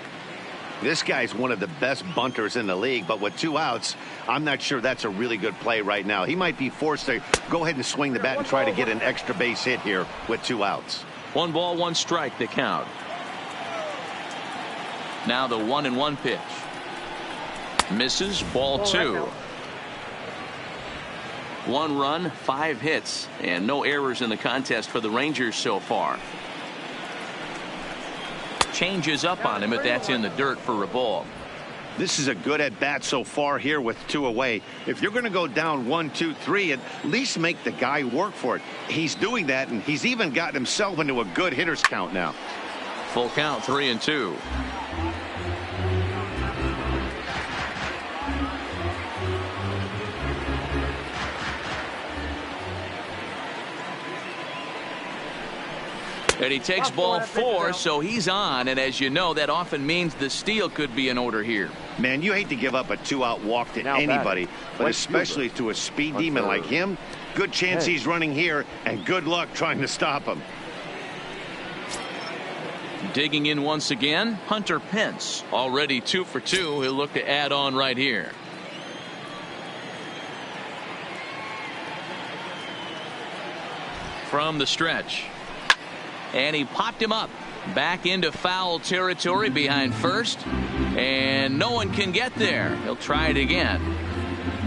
Speaker 2: This guy's one of the best bunters in the league, but with 2 outs, I'm not sure that's a really good play right now. He might be forced to go ahead and swing the bat and try to get an extra base hit here with 2 outs.
Speaker 1: 1 ball, 1 strike, the count. Now the 1-1 pitch. Misses, ball 2. 1 run, 5 hits, and no errors in the contest for the Rangers so far. Changes up on him, but that's in the dirt for a ball.
Speaker 2: This is a good at bat so far here with 2 away. If you're going to go down 1, 2, 3, at least make the guy work for it. He's doing that, and he's even gotten himself into a good hitter's count now.
Speaker 1: Full count, 3-2. And he takes ball 4, so he's on. And as you know, that often means the steal could be in order here.
Speaker 2: Man, you hate to give up a 2-out walk to anybody, but especially to a speed demon like him. Good chance he's running here, and good luck trying to stop him.
Speaker 1: Digging in once again, Hunter Pence. Already 2 for 2. He'll look to add on right here. From the stretch. And he popped him up. Back into foul territory behind first. And no one can get there. He'll try it again.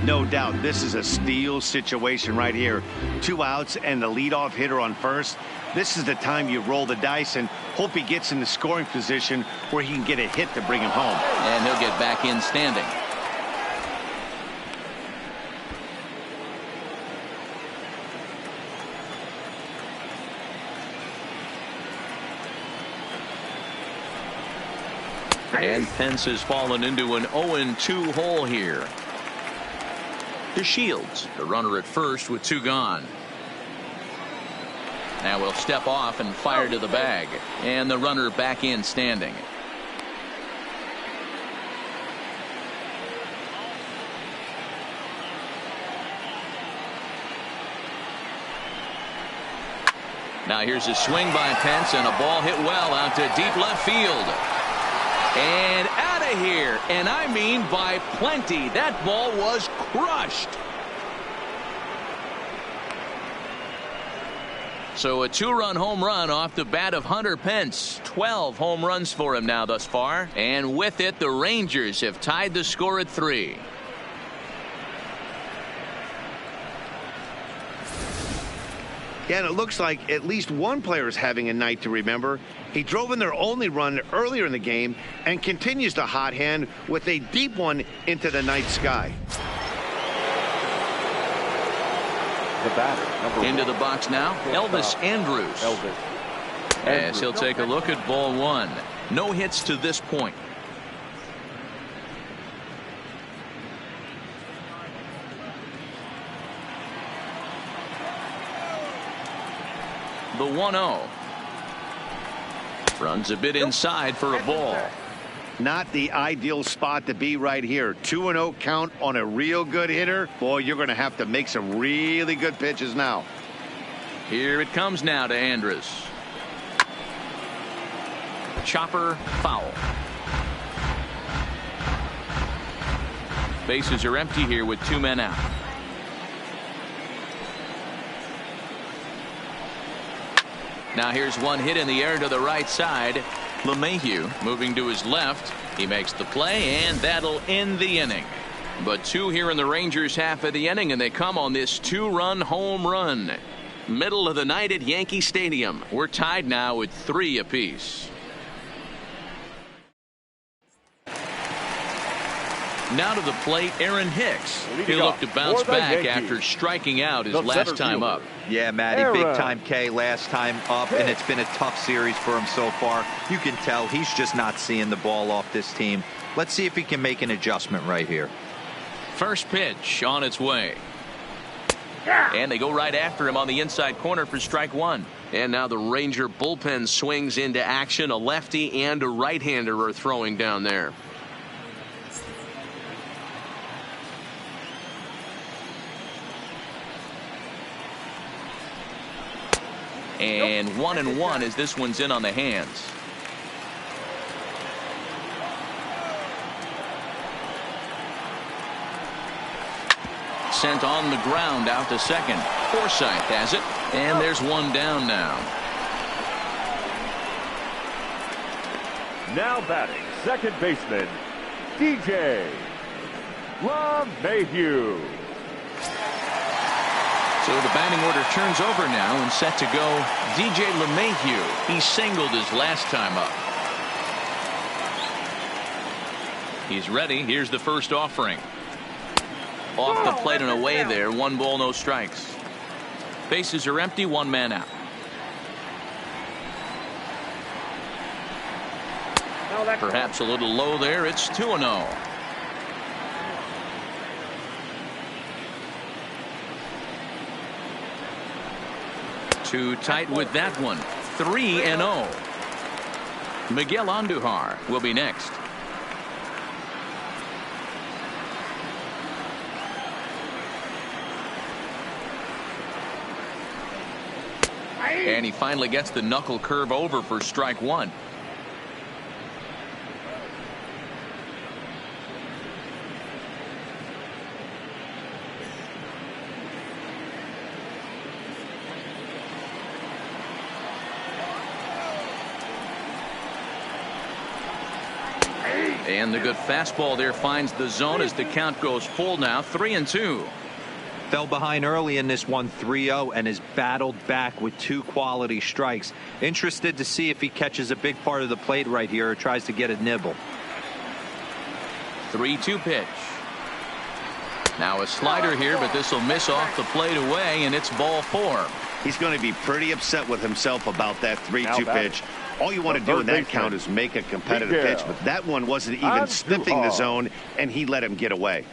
Speaker 2: No doubt this is a steal situation right here. 2 outs and the leadoff hitter on first. This is the time you roll the dice and hope he gets in the scoring position where he can get a hit to bring him home.
Speaker 1: And he'll get back in standing. And Pence has fallen into an 0-2 hole here. To Shields, the runner at first with 2 gone. Now he'll step off and fire to the bag. And the runner back in standing. Now here's a swing by Pence and a ball hit well out to deep left field. And out of here, and I mean by plenty. That ball was crushed. So a 2-run home run off the bat of Hunter Pence. 12 home runs for him now thus far. And with it, the Rangers have tied the score at 3.
Speaker 2: Yeah, and it looks like at least one player is having a night to remember. He drove in their only run earlier in the game and continues the hot hand with a deep one into the night sky.
Speaker 3: The batter, number
Speaker 1: Into
Speaker 3: 1.
Speaker 1: the box now, Elvis Andrus.
Speaker 3: Elvis.
Speaker 1: As he'll take a look at ball 1. No hits to this point. The 1-0. Runs a bit inside for a ball.
Speaker 2: Not the ideal spot to be right here. 2-0 count on a real good hitter. Boy, you're going to have to make some really good pitches now.
Speaker 1: Here it comes now to Andrus. Chopper foul. Bases are empty here with 2 men out. Now here's one hit in the air to the right side. LeMahieu moving to his left. He makes the play, and that'll end the inning. But 2 here in the Rangers half of the inning, and they come on this 2-run home run. Middle of the night at Yankee Stadium. We're tied now at 3 apiece. Now to the plate, Aaron Hicks. He'll look to bounce back after striking out his last time up.
Speaker 4: Yeah, Matty, big time K last time up, and it's been a tough series for him so far. You can tell he's just not seeing the ball off this team. Let's see if he can make an adjustment right here.
Speaker 1: First pitch on its way. And they go right after him on the inside corner for strike 1. And now the Ranger bullpen swings into action. A lefty and a right-hander are throwing down there. And 1-1 as this one's in on the hands. Sent on the ground out to second. Forsythe has it, and there's one down now.
Speaker 3: Now batting, second baseman, DJ LeMahieu.
Speaker 1: So the batting order turns over now and set to go DJ LeMahieu. He singled his last time up. He's ready. Here's the first offering. Off the plate and away there. 1 ball, no strikes. Bases are empty. 1 man out. Perhaps a little low there. It's 2-0. Too tight with that one. 3-0. Miguel Andujar will be next. And he finally gets the knuckle curve over for strike 1. And the good fastball there finds the zone as the count goes full now, 3-2.
Speaker 4: Fell behind early in this one, 3-0, and has battled back with 2 quality strikes. Interested to see if he catches a big part of the plate right here or tries to get a nibble.
Speaker 1: 3-2 pitch. Now a slider here, but this will miss off the plate away, and it's ball 4.
Speaker 2: He's going to be pretty upset with himself about that 3-2 pitch. All you want to do in that count is make a competitive pitch, but that one wasn't even sniffing the zone, and he let him get away.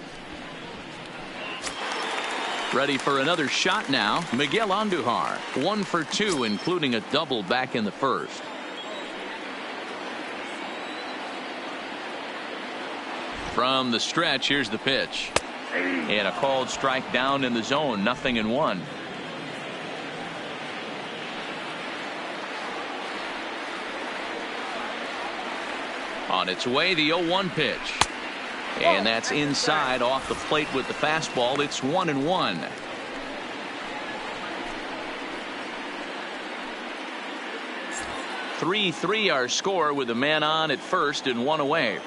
Speaker 1: Ready for another shot now. Miguel Andujar, 1 for 2, including a double back in the first. From the stretch, here's the pitch. And a called strike down in the zone, 0-1. On its way, the 0-1 pitch. And that's inside off the plate with the fastball. It's 1-1. Three our score with a man on at first and 1 away.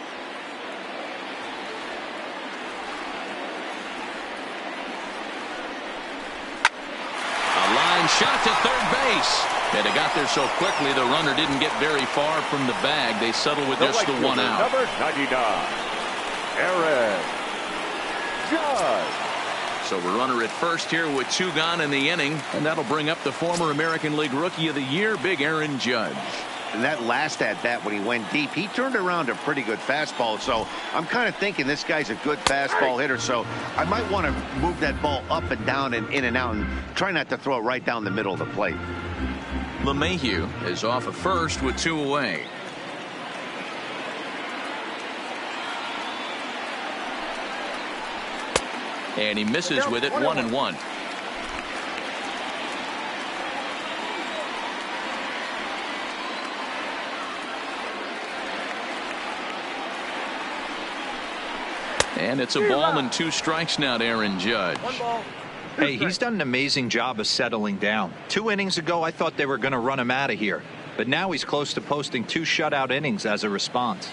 Speaker 1: A line shot to third base. And it got there so quickly the runner didn't get very far from the bag. They settle with just the 1 out.
Speaker 3: Number 99. Aaron Judge.
Speaker 1: So a runner at first here with 2 gone in the inning, and that'll bring up the former American League Rookie of the Year, Big Aaron Judge.
Speaker 2: And that last at bat when he went deep, he turned around a pretty good fastball. So I'm kind of thinking this guy's a good fastball hitter. So I might want to move that ball up and down and in and out and try not to throw it right down the middle of the plate.
Speaker 1: LeMahieu is off at first with 2 away. And he misses with it, 1-1. And it's a ball and 2 strikes now to Aaron Judge.
Speaker 4: Hey, he's done an amazing job of settling down. 2 innings ago, I thought they were going to run him out of here. But now he's close to posting 2 shutout innings as a response.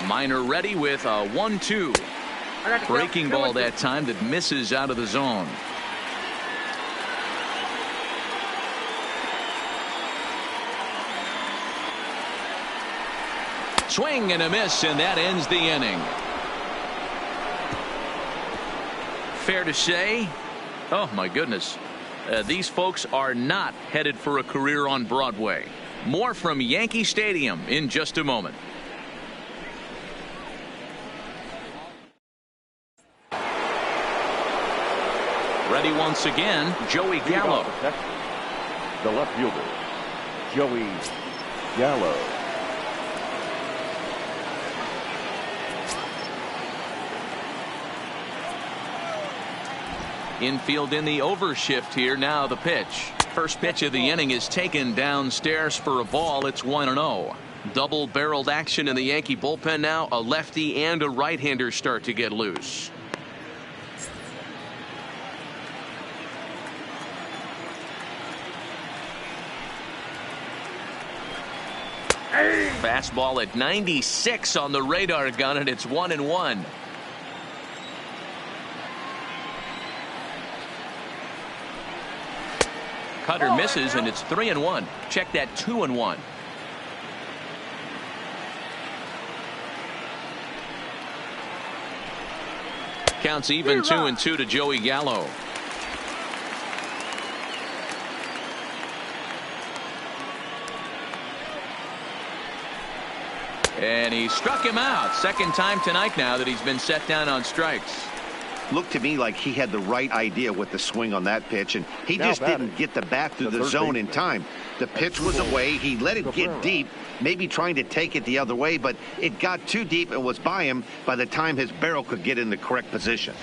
Speaker 1: Minor ready with a 1-2. Breaking ball that time that misses out of the zone. Swing and a miss, and that ends the inning. Fair to say, oh my goodness, these folks are not headed for a career on Broadway. More from Yankee Stadium in just a moment. Ready once again, Joey Gallo.
Speaker 3: The left fielder, Joey Gallo.
Speaker 1: Infield in the overshift here. Now the pitch. First pitch of the inning is taken downstairs for a ball. It's 1-0. Double barreled action in the Yankee bullpen now. A lefty and a right-hander start to get loose. Fastball at 96 on the radar gun, and it's 1-1. Cutter misses, and it's 3-1. Check that, 2-1. Counts even, 2-2 to Joey Gallo. And he struck him out. Second time tonight now that he's been set down on strikes.
Speaker 2: Looked to me like he had the right idea with the swing on that pitch, and he just didn't get the bat through the zone in time. The pitch was away. He let it get deep, maybe trying to take it the other way, but it got too deep and was by him by the time his barrel could get in the correct position.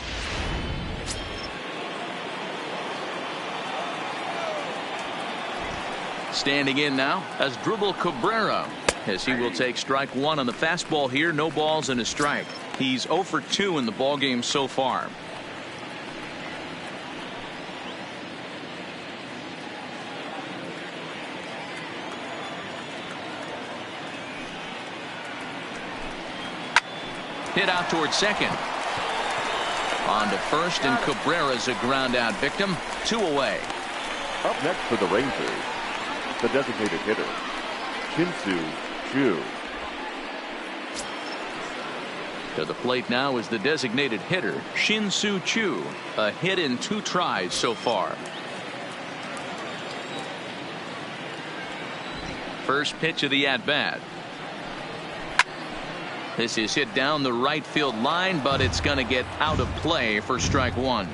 Speaker 1: Standing in now as Asdrubal Cabrera, as he will take strike 1 on the fastball here. No balls and a strike. He's 0 for 2 in the ballgame so far. Hit out towards second. On to first, and Cabrera's a ground out victim. 2 away.
Speaker 3: Up next for the Rangers, the designated hitter, Shin-Soo Choo.
Speaker 1: To the plate now is the designated hitter, Shin-Soo Choo. A hit in 2 tries so far. First pitch of the at-bat. This is hit down the right field line, but it's going to get out of play for strike 1.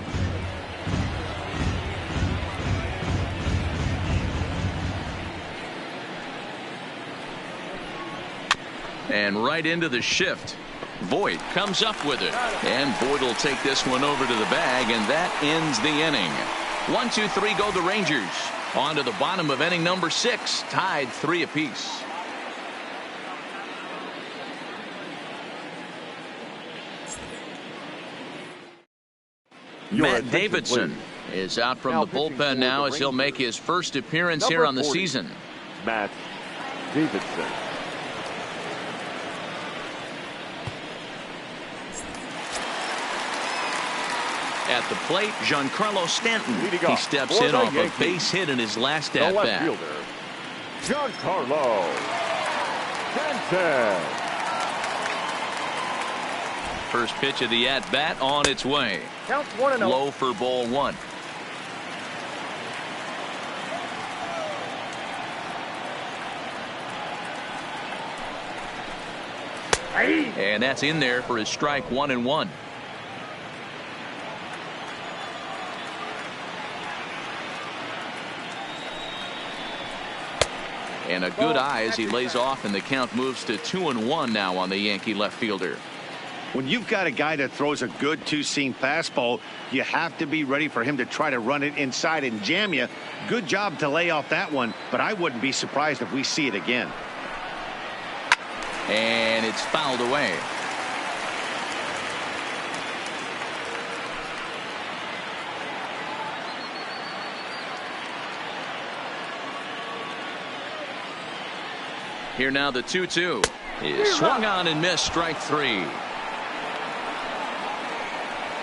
Speaker 1: And right into the shift. Voit comes up with it, and Voit will take this one over to the bag, and that ends the inning. 1, 2, 3 go the Rangers. On to the bottom of inning number 6, tied 3 apiece. Matt Davidson is out from the bullpen now as he'll make his first appearance here on the season.
Speaker 3: Matt Davidson.
Speaker 1: At the plate, Giancarlo Stanton. He steps in off a base hit in his last at bat.
Speaker 3: Giancarlo Stanton.
Speaker 1: First pitch of the at bat on its way.
Speaker 7: Counts 1-0.
Speaker 1: Low for ball 1. And that's in there for his strike 1-1. And a good eye as he lays off, and the count moves to 2-1 now on the Yankee left fielder.
Speaker 2: When you've got a guy that throws a good 2-seam fastball, you have to be ready for him to try to run it inside and jam you. Good job to lay off that one, but I wouldn't be surprised if we see it again.
Speaker 1: And it's fouled away. Here now the 2-2 is swung on and missed, strike 3.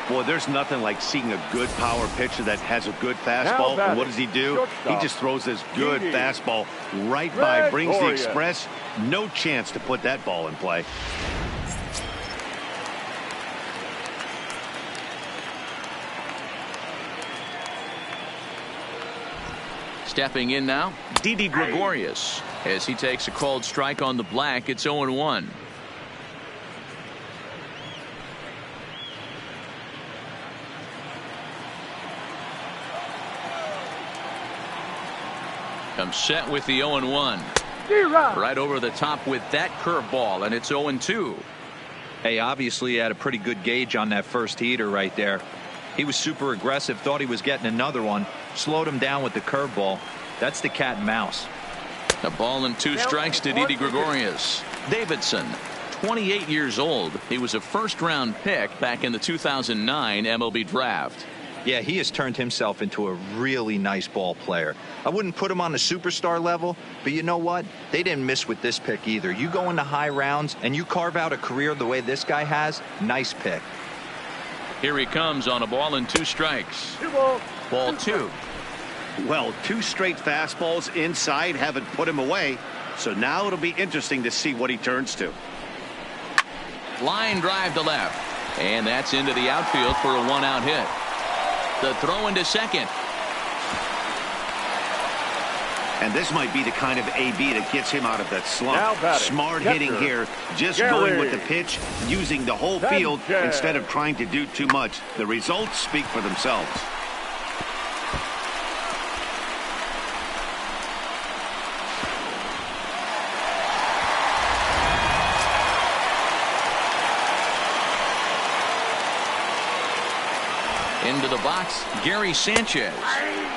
Speaker 2: Boy, there's nothing like seeing a good power pitcher that has a good fastball. And what does he do? He just throws this good fastball right by, brings the express. No chance to put that ball in play.
Speaker 1: Stepping in now, Didi Gregorius, as he takes a called strike on the black. It's 0-1. Comes set with the 0-1. Right over the top with that curveball, and it's 0-2.
Speaker 4: Hey, obviously he had a pretty good gauge on that first heater right there. He was super aggressive, thought he was getting another one, slowed him down with the curveball. That's the cat and mouse.
Speaker 1: A ball and 2 strikes to Didi Gregorius. Davidson, 28 years old. He was a first-round pick back in the 2009 MLB draft.
Speaker 4: Yeah, he has turned himself into a really nice ball player. I wouldn't put him on the superstar level, but you know what? They didn't miss with this pick either. You go into high rounds and you carve out a career the way this guy has, nice pick.
Speaker 1: Here he comes on a ball and 2 strikes. Ball 2.
Speaker 2: Well, 2 straight fastballs inside haven't put him away. So now it'll be interesting to see what he turns to.
Speaker 1: Line drive to left. And that's into the outfield for a 1-out hit. The throw into second.
Speaker 2: And this might be the kind of AB that gets him out of that slump. Smart hitting here, just going with the pitch, using the whole field instead of trying to do too much. The results speak for themselves.
Speaker 1: Into the box, Gary Sanchez,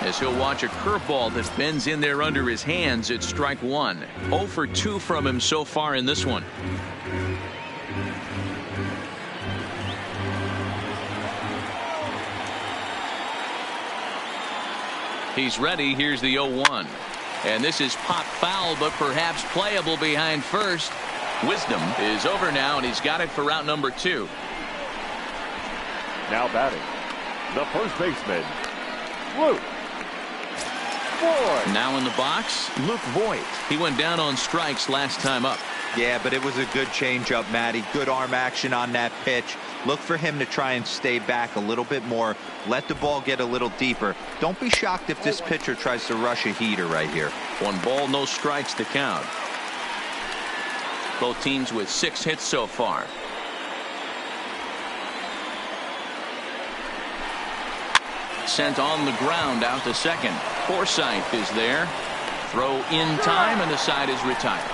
Speaker 1: as he'll watch a curveball that bends in there under his hands. It's strike 1. 0 for 2 from him so far in this one. He's ready. Here's the 0-1. And this is pop foul, but perhaps playable behind first. Wisdom is over now, and he's got it for route number 2.
Speaker 3: Now batting, the first baseman, Luke Voigt.
Speaker 1: Now in the box, Luke Voigt. He went down on strikes last time up.
Speaker 4: Yeah, but it was a good changeup, Matty. Good arm action on that pitch. Look for him to try and stay back a little bit more. Let the ball get a little deeper. Don't be shocked if this pitcher tries to rush a heater right here.
Speaker 1: 1 ball, no strikes to count. Both teams with 6 hits so far. Sent on the ground out to second. Forsythe is there. Throw in time, and the side is retired.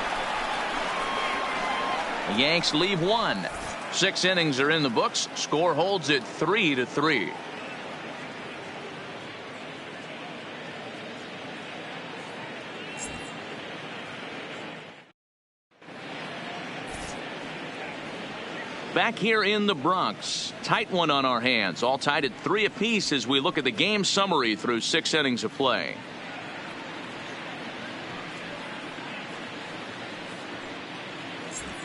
Speaker 1: The Yanks leave 1. 6 innings are in the books. Score holds at 3-3. Back here in the Bronx, tight one on our hands, all tied at 3 apiece as we look at the game summary through 6 innings of play.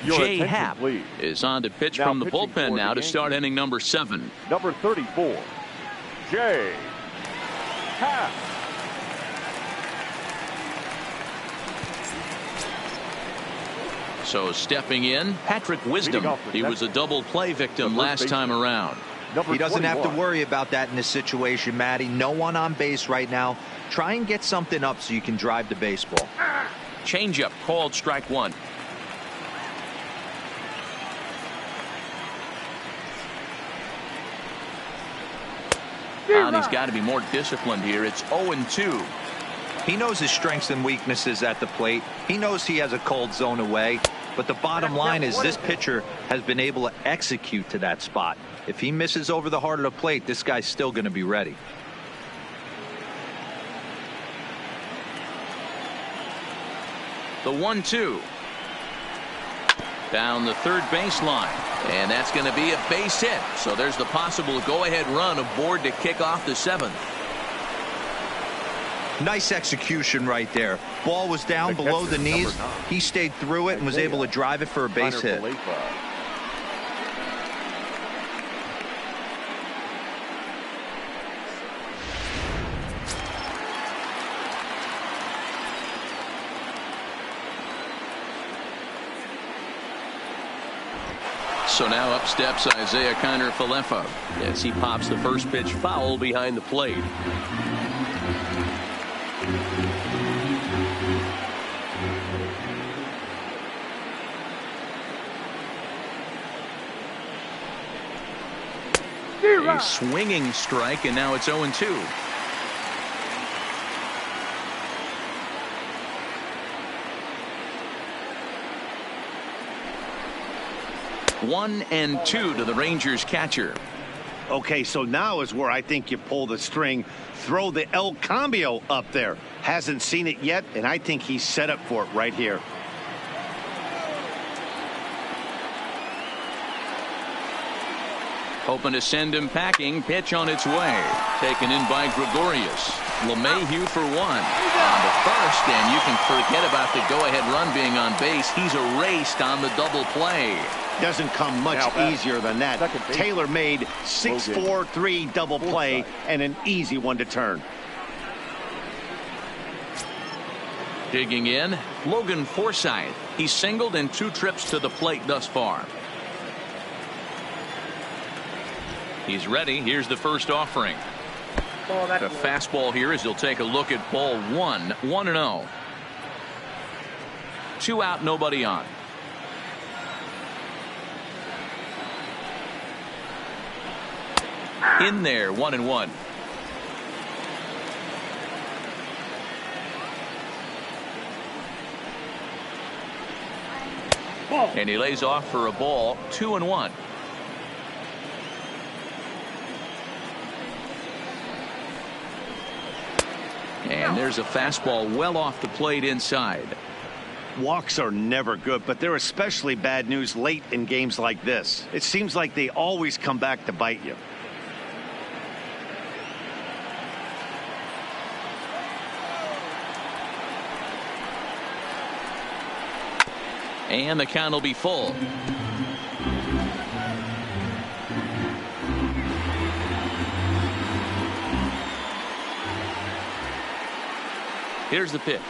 Speaker 3: Your
Speaker 1: Jay
Speaker 3: attention,
Speaker 1: Happ
Speaker 3: please.
Speaker 1: is on to pitch
Speaker 3: Now
Speaker 1: from the
Speaker 3: pitching
Speaker 1: bullpen
Speaker 3: for
Speaker 1: now
Speaker 3: the
Speaker 1: to start inning number 7.
Speaker 3: Number 34, Jay Happ.
Speaker 1: So stepping in, Patrick Wisdom. He was a double play victim last time around.
Speaker 4: He doesn't have to worry about that in this situation, Matty. No one on base right now. Try and get something up so you can drive the baseball.
Speaker 1: Changeup called strike 1. And he's got to be more disciplined here. It's 0-2.
Speaker 4: He knows his strengths and weaknesses at the plate. He knows he has a cold zone away. But the bottom line is this pitcher has been able to execute to that spot. If he misses over the heart of the plate, this guy's still going to be ready.
Speaker 1: The 1-2. Down the third baseline. And that's going to be a base hit. So there's the possible go-ahead run aboard to kick off the 7th.
Speaker 4: Nice execution right there. Ball was down below the knees. He stayed through it and was able to drive it for a base hit.
Speaker 1: So now up steps Isaiah Kiner-Falefa as he pops the first pitch foul behind the plate. A swinging strike, and now it's 0-2. One and 2 to the Rangers catcher.
Speaker 2: Okay, so now is where I think you pull the string. Throw the El Cambio up there. Hasn't seen it yet, and I think he's set up for it right here.
Speaker 1: Hoping to send him packing. Pitch on its way. Taken in by Gregorius. LeMahieu for 1. On to first, and you can forget about the go-ahead run being on base. He's erased on the double play.
Speaker 2: Doesn't come much easier than that. Tailor-made 6-4-3 double play and an easy one to turn.
Speaker 1: Digging in, Logan Forsythe. He's singled in 2 trips to the plate thus far. He's ready. Here's the first offering. The fastball here as he'll take a look at ball 1. 1-0. 2 out, nobody on. In there, 1-1. And he lays off for a ball. 2-1. And there's a fastball well off the plate inside.
Speaker 2: Walks are never good, but they're especially bad news late in games like this. It seems like they always come back to bite you.
Speaker 1: And the count will be full. Here's the pitch.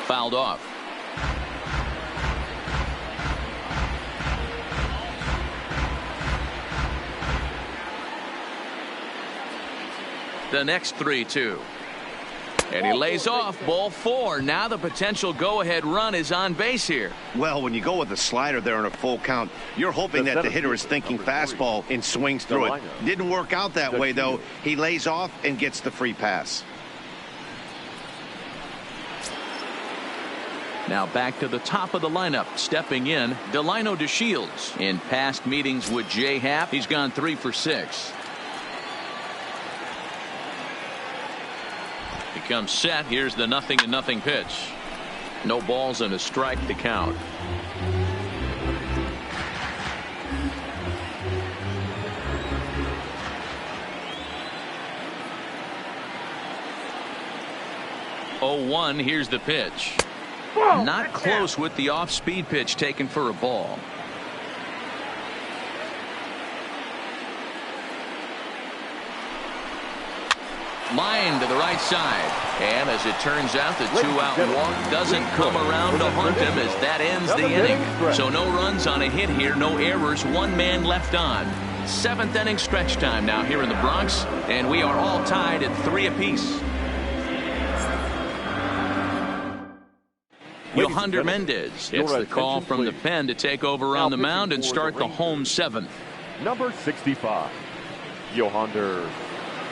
Speaker 1: Fouled off. The next 3-2. And he lays off. Ball 4. Now the potential go-ahead run is on base here.
Speaker 2: Well, when you go with a slider there in a full count, you're hoping that the hitter is thinking fastball and swings through it. Didn't work out that way, though. He lays off and gets the free pass.
Speaker 1: Now back to the top of the lineup. Stepping in, Delino DeShields. In past meetings with Jay Happ, he's gone 3 for 6. He comes set. Here's the 0-0 pitch. No balls and a strike to count. Oh, here's the pitch. Not close with the off-speed pitch taken for a ball. Line to the right side. And as it turns out, the 2-out walk doesn't come around to haunt him as that ends the inning. So no runs on a hit here, no errors, 1 man left on. 7th inning stretch time now here in the Bronx, and we are all tied at 3 apiece. Yohander Mendez hits the call from the pen to take over on the mound and start the home 7th.
Speaker 3: Number 65, Yohander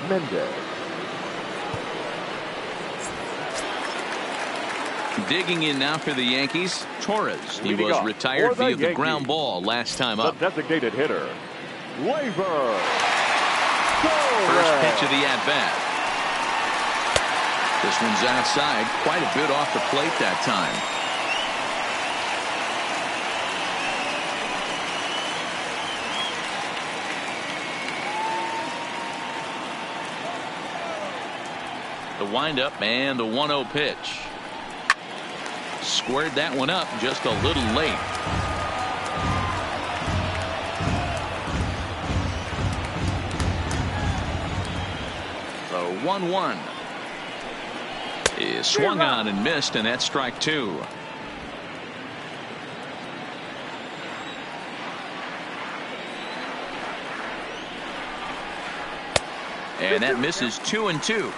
Speaker 3: Mendez.
Speaker 1: Digging in now for the Yankees, Torres. He was retired via the ground ball last time up.
Speaker 3: The designated hitter, Gleyber.
Speaker 1: First pitch of the at-bat. This one's outside, quite a bit off the plate that time. The windup and the 1-0 pitch. Squared that one up just a little late. The 1-1 is swung on and missed, and that's strike 2. And that misses 2-2.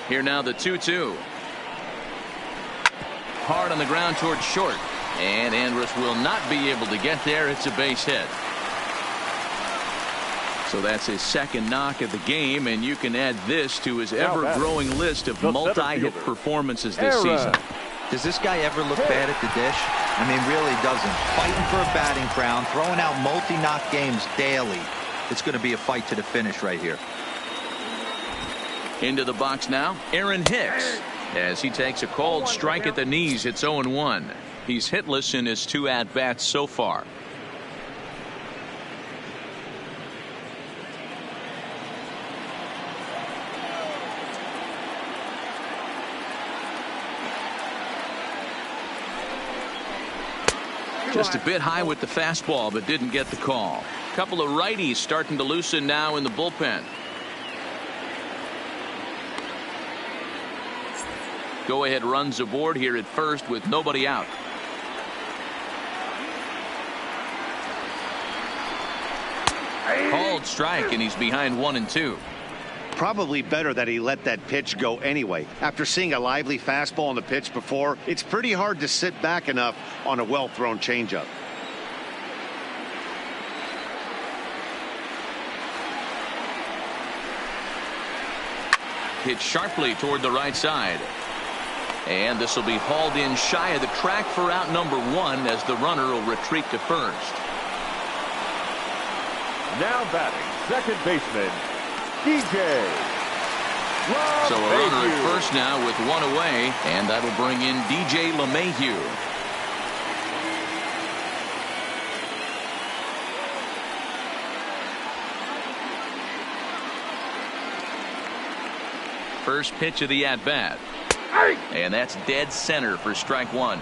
Speaker 1: Here now the 2-2. Hard on the ground towards short. And Andrus will not be able to get there. It's a base hit. So that's his second knock of the game, and you can add this to his ever-growing list of multi-hit performances this season.
Speaker 4: Does this guy ever look bad at the dish? I mean, really doesn't. Fighting for a batting crown, throwing out multi-knock games daily. It's going to be a fight to the finish right here.
Speaker 1: Into the box now, Aaron Hicks. As he takes a cold strike at the knees, it's 0-1. He's hitless in his 2 at-bats so far. Just a bit high with the fastball, but didn't get the call. A couple of righties starting to loosen now in the bullpen. Go-ahead runs aboard here at first with nobody out. Called strike, and he's behind 1-2.
Speaker 2: Probably better that he let that pitch go anyway. After seeing a lively fastball on the pitch before, it's pretty hard to sit back enough on a well-thrown changeup.
Speaker 1: Hit sharply toward the right side. And this will be hauled in shy of the track for out number 1 as the runner will retreat to first.
Speaker 3: Now batting, second baseman, DJ.
Speaker 1: So a runner at first now with 1 away, and that'll bring in DJ LeMahieu. First pitch of the at-bat. And that's dead center for strike one.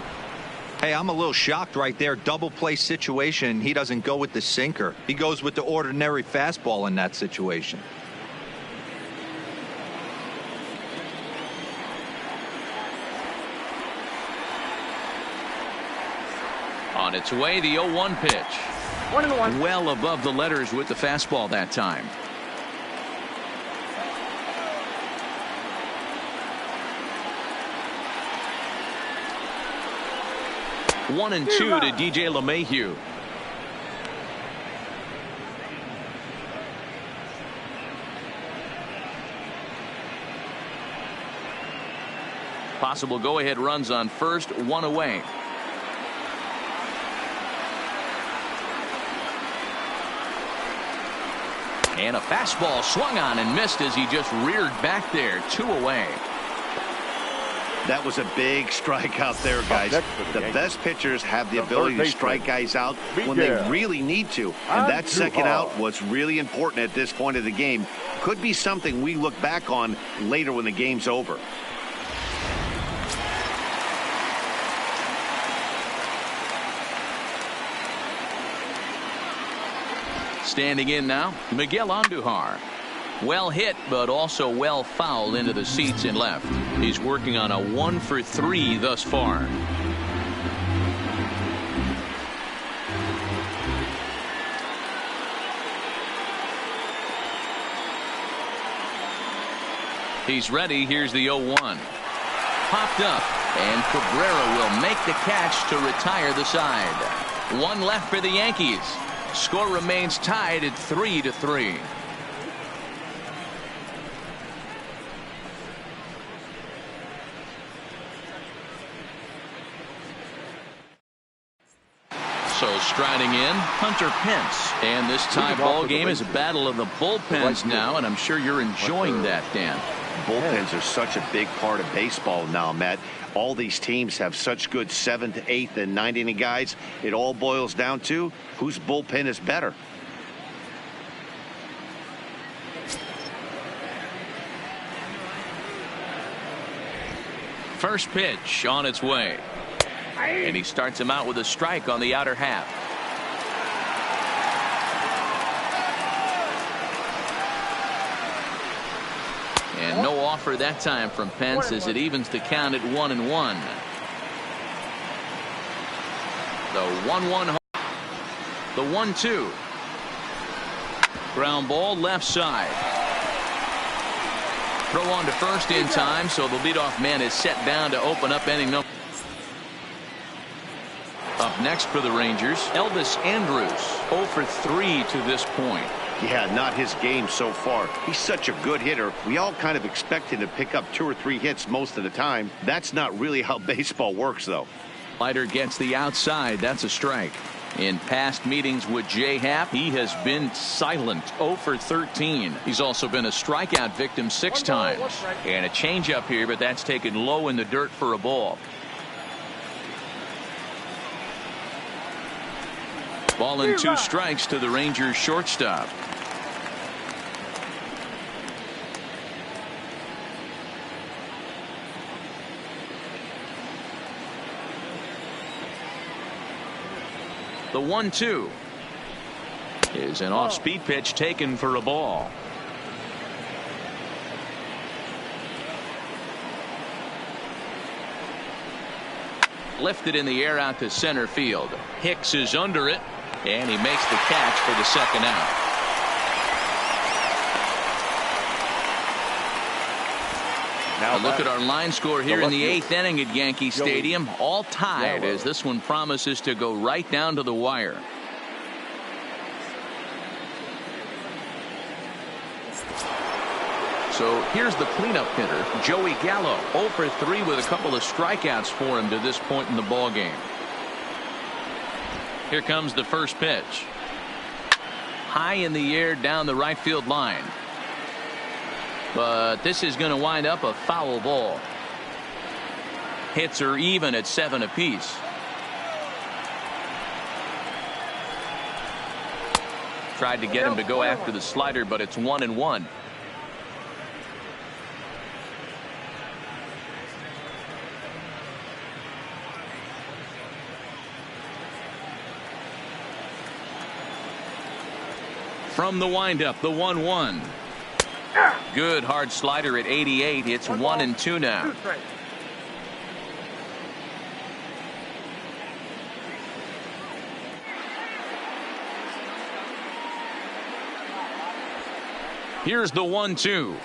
Speaker 4: Hey, I'm a little shocked right there. Double play situation. He doesn't go with the sinker. He goes with the ordinary fastball in that situation.
Speaker 1: On its way, the 0-1 pitch.
Speaker 7: 1-1.
Speaker 1: Well above the letters with the fastball that time. One and two to DJ LeMahieu. Possible go-ahead runs on first, one away. And a fastball swung on and missed as he just reared back there. 2 away.
Speaker 2: That was a big strikeout there, guys. The best pitchers have the ability to strike guys out when they really need to. And that second out was really important at this point of the game. Could be something we look back on later when the game's over.
Speaker 1: Standing in now, Miguel Andujar. Well hit, but also well fouled into the seats in left. He's working on a 1 for 3 thus far. He's ready. Here's the 0-1. Popped up, and Cabrera will make the catch to retire the side. One left for the Yankees. Score remains tied at 3-3. So striding in, Hunter Pence. And this tie ball game is a battle of the bullpens now, and I'm sure you're enjoying that, Dan.
Speaker 2: Bullpens are such a big part of baseball now, Matt. All these teams have such good 7th, 8th, and 9th inning guys. It all boils down to whose bullpen is better.
Speaker 1: First pitch on its way. And he starts him out with a strike on the outer half. And no offer that time from Pence as it evens the count at 1-1. The 1-1. The 1-2. Ground ball left side. Throw on to first in time, so the leadoff man is set down to open up inning number. Up next for the Rangers, Elvis Andrus, 0 for 3 to this point.
Speaker 2: Yeah, not his game so far. He's such a good hitter. We all kind of expect him to pick up 2 or 3 hits most of the time. That's not really how baseball works, though.
Speaker 1: Slider gets the outside. That's a strike. In past meetings with Jay Happ, he has been silent, 0 for 13. He's also been a strikeout victim 6 times. And a changeup here, but that's taken low in the dirt for a ball. Ball and 2 strikes to the Rangers shortstop. The 1-2 is an off-speed pitch taken for a ball. Lifted in the air out to center field. Hicks is under it, and he makes the catch for the second out. Now look at our line score here in the 8th inning at Yankee Stadium. All tied as this one promises to go right down to the wire. So here's the cleanup hitter, Joey Gallo, 0 for 3 with a couple of strikeouts for him to this point in the ball game. Here comes the first pitch. High in the air down the right field line. But this is going to wind up a foul ball. Hits are even at 7 apiece. Tried to get him to go after the slider, but it's 1-1. From the windup, the 1-1. Good hard slider at 88. It's 1-2 now. Here's the 1-2.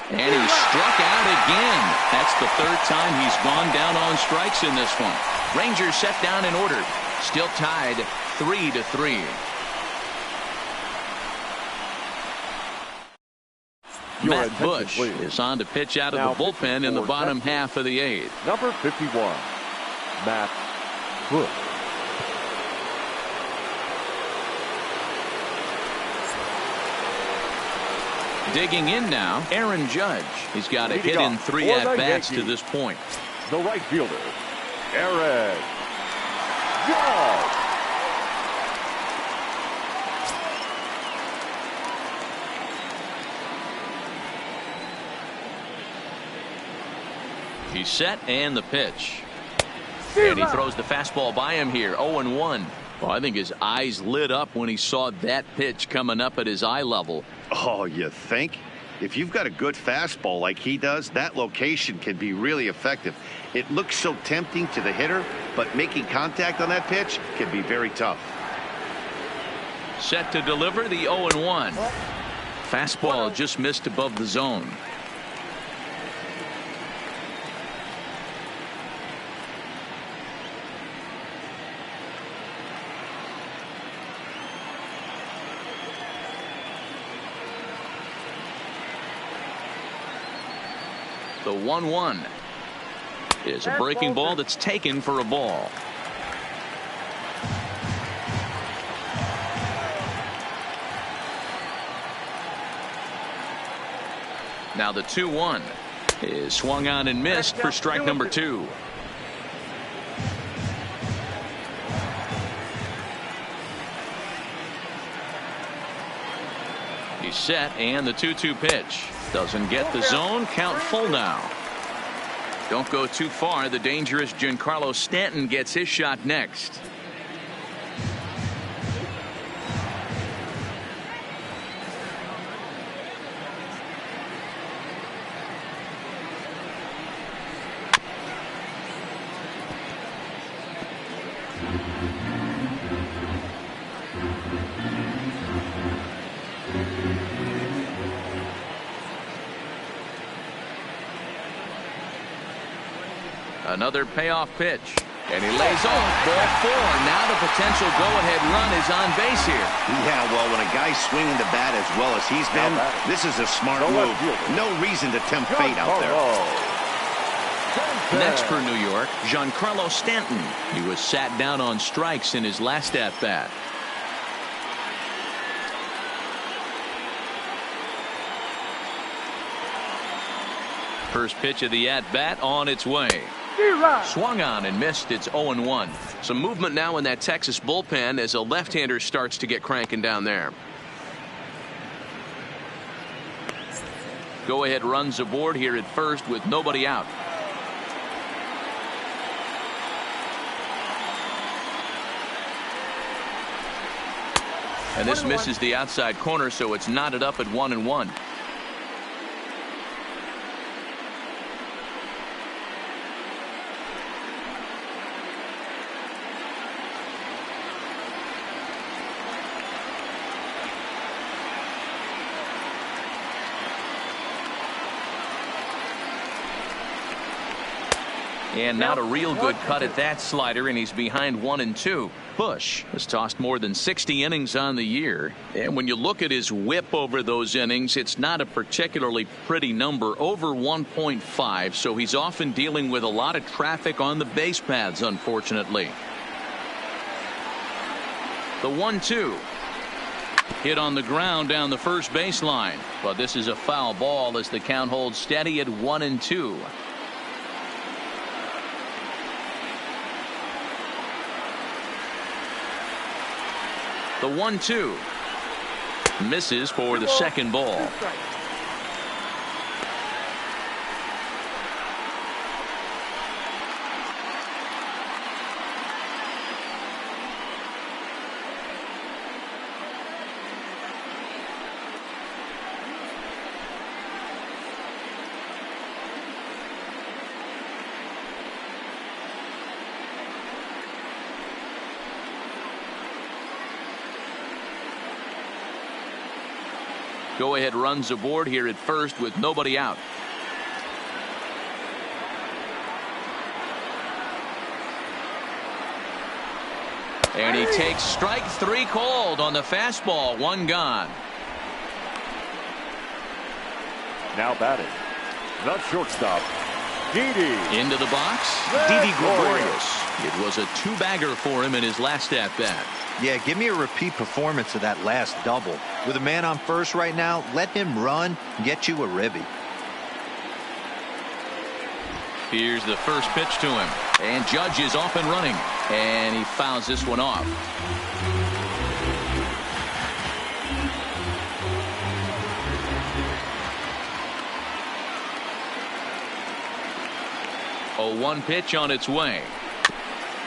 Speaker 1: And he struck out again. That's the third time he's gone down on strikes in this one. Rangers set down and ordered. Still tied 3-3. Matt Bush is on to pitch out of the bullpen in the bottom half of the 8th.
Speaker 3: Number 51, Matt Bush.
Speaker 1: Digging in now, Aaron Judge. He's got a hit in 3 at-bats to this point.
Speaker 3: The right fielder, Aaron Judge.
Speaker 1: He's set and the pitch. And he throws the fastball by him here. 0-1. Well, I think his eyes lit up when he saw that pitch coming up at his eye level.
Speaker 2: Oh, you think? If you've got a good fastball like he does, that location can be really effective. It looks so tempting to the hitter, but making contact on that pitch can be very tough.
Speaker 1: Set to deliver the 0-1. Fastball just missed above the zone. The 1-1 is a breaking ball that's taken for a ball. Now the 2-1 is swung on and missed for strike number 2. He's set and the 2-2 pitch. Doesn't get the zone. Count full now. Don't go too far. The dangerous Giancarlo Stanton gets his shot next. Another payoff pitch. And he lays off. Ball 4. Now the potential go-ahead run is on base here.
Speaker 2: Yeah, well, when a guy's swinging the bat as well as he's been, this is a smart move. No reason to tempt fate out there.
Speaker 1: Next for New York, Giancarlo Stanton. He was sat down on strikes in his last at-bat. First pitch of the at-bat on its way. Swung on and missed. It's 0-1. Some movement now in that Texas bullpen as a left-hander starts to get cranking down there. Go-ahead runs aboard here at first with nobody out. And this misses the outside corner, so it's knotted up at 1-1. And not a real good cut at that slider, and he's behind 1-2. Bush has tossed more than 60 innings on the year. And when you look at his whip over those innings, it's not a particularly pretty number, over 1.5. So he's often dealing with a lot of traffic on the base paths, unfortunately. The 1-2. Hit on the ground down the first baseline. But this is a foul ball as the count holds steady at 1-2. The 1-2 misses for the second ball. Go-ahead runs aboard here at first with nobody out. And he takes strike 3 called on the fastball. 1 gone.
Speaker 3: Now batting, the shortstop, Didi.
Speaker 1: Into the box, Didi Gregorius. It was a 2-bagger for him in his last at-bat.
Speaker 4: Yeah, give me a repeat performance of that last double. With a man on first right now, let him run and get you a ribby.
Speaker 1: Here's the first pitch to him. And Judge is off and running. And he fouls this one off. A 1 pitch on its way.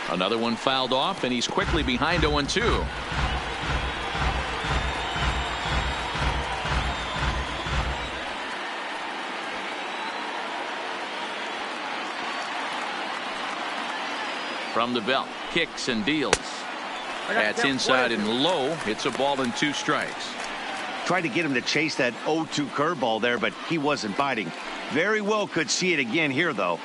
Speaker 1: Another one fouled off, and he's quickly behind 0-2. From the belt, kicks and deals. That's inside and low. It's a ball and 2 strikes.
Speaker 2: Tried to get him to chase that 0-2 curveball there, but he wasn't biting. Very well could see it again here, though.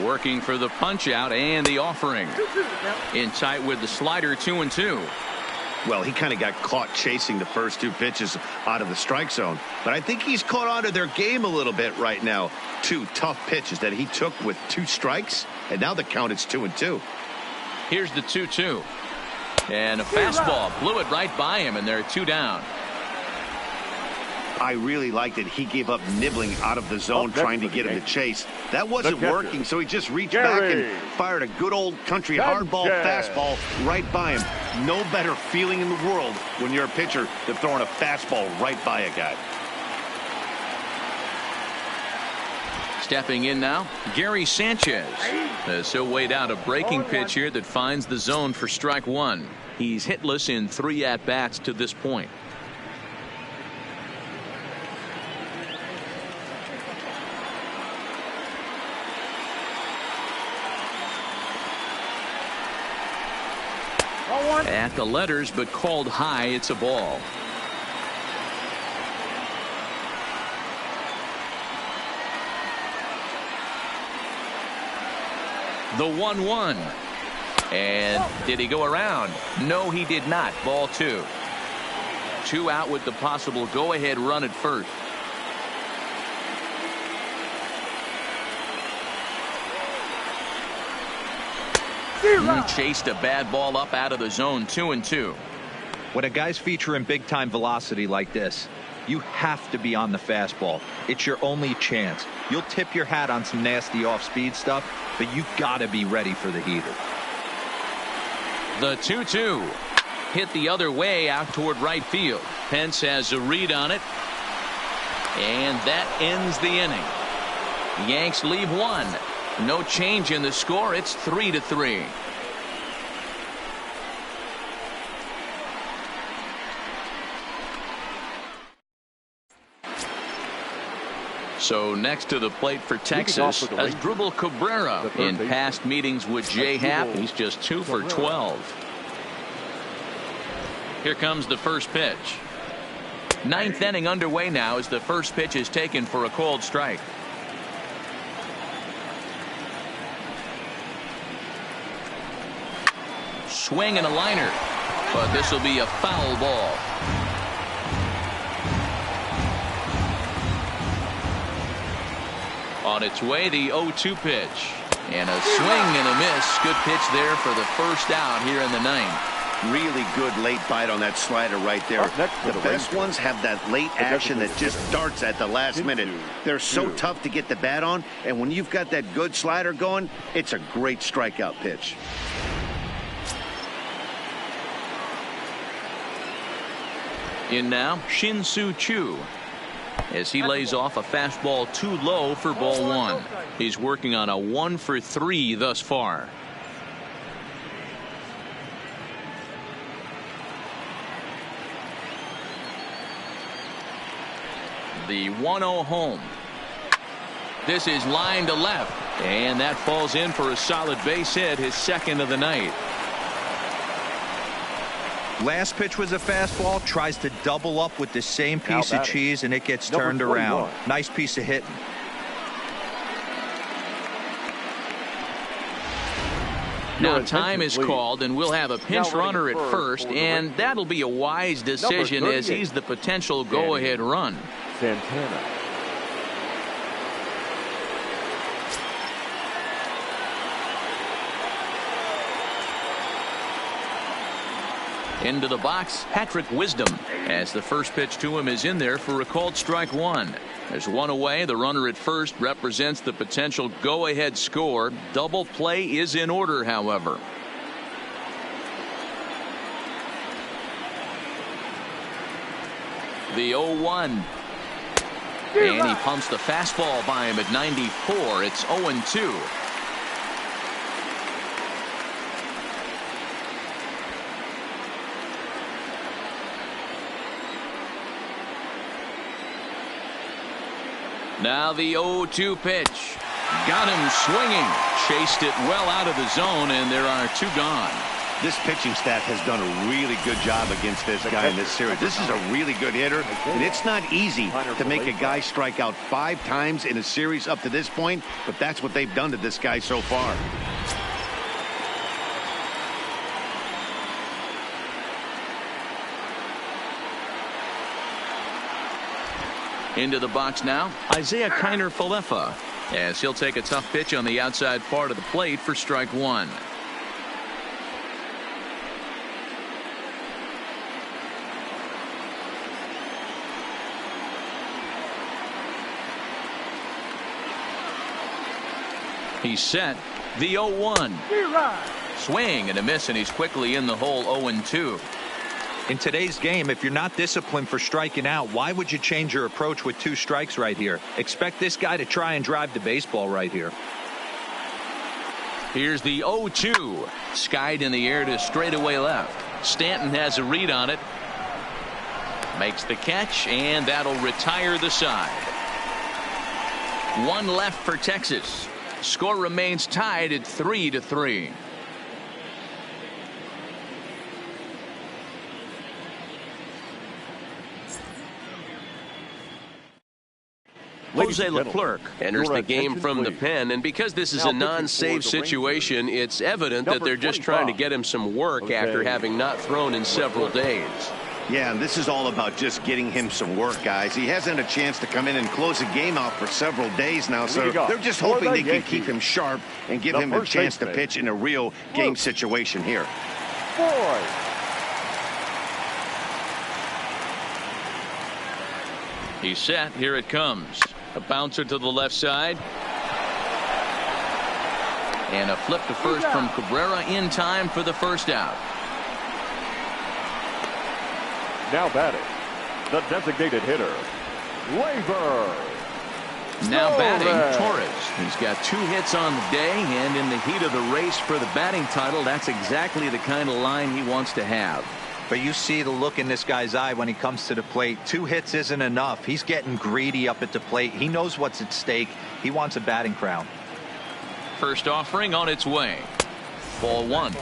Speaker 1: Working for the punch out and the offering. In tight with the slider, 2-2.
Speaker 2: Well, he kind of got caught chasing the first 2 pitches out of the strike zone. But I think he's caught on to their game a little bit right now. 2 tough pitches that he took with 2 strikes. And now the count is 2-2.
Speaker 1: Here's the 2-2. And a fastball blew it right by him, and they're 2 down.
Speaker 2: I really liked that he gave up nibbling out of the zone trying to get him to chase. That wasn't working, so he just reached back and fired a good old country hardball fastball right by him. No better feeling in the world when you're a pitcher than throwing a fastball right by a guy.
Speaker 1: Stepping in now, Gary Sanchez. So weighed out a breaking pitch here that finds the zone for strike 1. He's hitless in 3 at-bats to this point. At the letters, but called high. It's a ball. The 1-1. And did he go around? No, he did not. Ball 2. 2 out with the possible go-ahead run at first. Chased a bad ball up out of the zone. 2-2.
Speaker 4: When a guy's featuring big-time velocity like this, you have to be on the fastball. It's your only chance. You'll tip your hat on some nasty off-speed stuff, but you gotta be ready for the heater.
Speaker 1: The 2-2 hit the other way out toward right field. Pence has a read on it, and that ends the inning. Yanks leave 1. No change in the score. It's 3-3. So next to the plate for Texas, Asdrubal Cabrera. In past meetings with Jay Happ, he's just 2 for 12. Here comes the first pitch. 9th inning underway now as the first pitch is taken for a called strike. Swing and a liner, but this will be a foul ball. On its way, the 0-2 pitch, and a swing and a miss. Good pitch there for the first out here in the 9th.
Speaker 2: Really good late bite on that slider right there. The best ones have that late action that just darts at the last minute. They're so tough to get the bat on, and when you've got that good slider going, it's a great strikeout pitch.
Speaker 1: In now, Shin-Soo Choo, as he lays off a fastball too low for ball 1. He's working on a 1 for 3 thus far. The 1-0 home. This is line to left. And that falls in for a solid base hit, his second of the night.
Speaker 4: Last pitch was a fastball, tries to double up with the same piece of cheese, and it gets turned around. Nice piece of hitting.
Speaker 1: Now time is called, and we'll have a pinch runner at first, and that'll be a wise decision as he's the potential go-ahead run.
Speaker 3: Santana.
Speaker 1: Into the box, Patrick Wisdom, as the first pitch to him is in there for a called strike one. There's one away. The runner at first represents the potential go-ahead score. Double play is in order, however. The 0-1. And he pumps the fastball by him at 94. It's 0-2. Now the 0-2 pitch. Got him swinging. Chased it well out of the zone, and there are two gone.
Speaker 2: This pitching staff has done a really good job against this guy in this series. This is a really good hitter, and it's not easy to make a guy strike out 5 times in a series up to this point, but that's what they've done to this guy so far.
Speaker 1: Into the box now, Isaiah Kiner-Falefa, as he'll take a tough pitch on the outside part of the plate for strike one. He's set. The 0-1. Swing and a miss, and he's quickly in the hole. 0-2.
Speaker 4: In today's game, if you're not disciplined for striking out, why would you change your approach with 2 strikes right here? Expect this guy to try and drive the baseball right here.
Speaker 1: Here's the 0-2. Skied in the air to straightaway left. Stanton has a read on it. Makes the catch, and that'll retire the side. 1 left for Texas. Score remains tied at 3-3.
Speaker 5: Jose Leclerc enters the game from the pen, and because this is a non-save situation, it's evident that they're just trying to get him some work after having not thrown in several days.
Speaker 2: Yeah, and this is all about just getting him some work, guys. He hasn't had a chance to come in and close the game out for several days now, so they're just hoping they can keep him sharp and give him a chance to pitch in a real game situation here.
Speaker 1: He's set. Here it comes. A bouncer to the left side. And a flip to first from Cabrera in time for the first out.
Speaker 3: Now batting, the designated hitter, Labor.
Speaker 1: Now batting, Torres. He's got 2 hits on the day, and in the heat of the race for the batting title, that's exactly the kind of line he wants to have.
Speaker 4: But you see the look in this guy's eye when he comes to the plate. 2 hits isn't enough. He's getting greedy up at the plate. He knows what's at stake. He wants a batting crown.
Speaker 1: First offering on its way. Ball 1.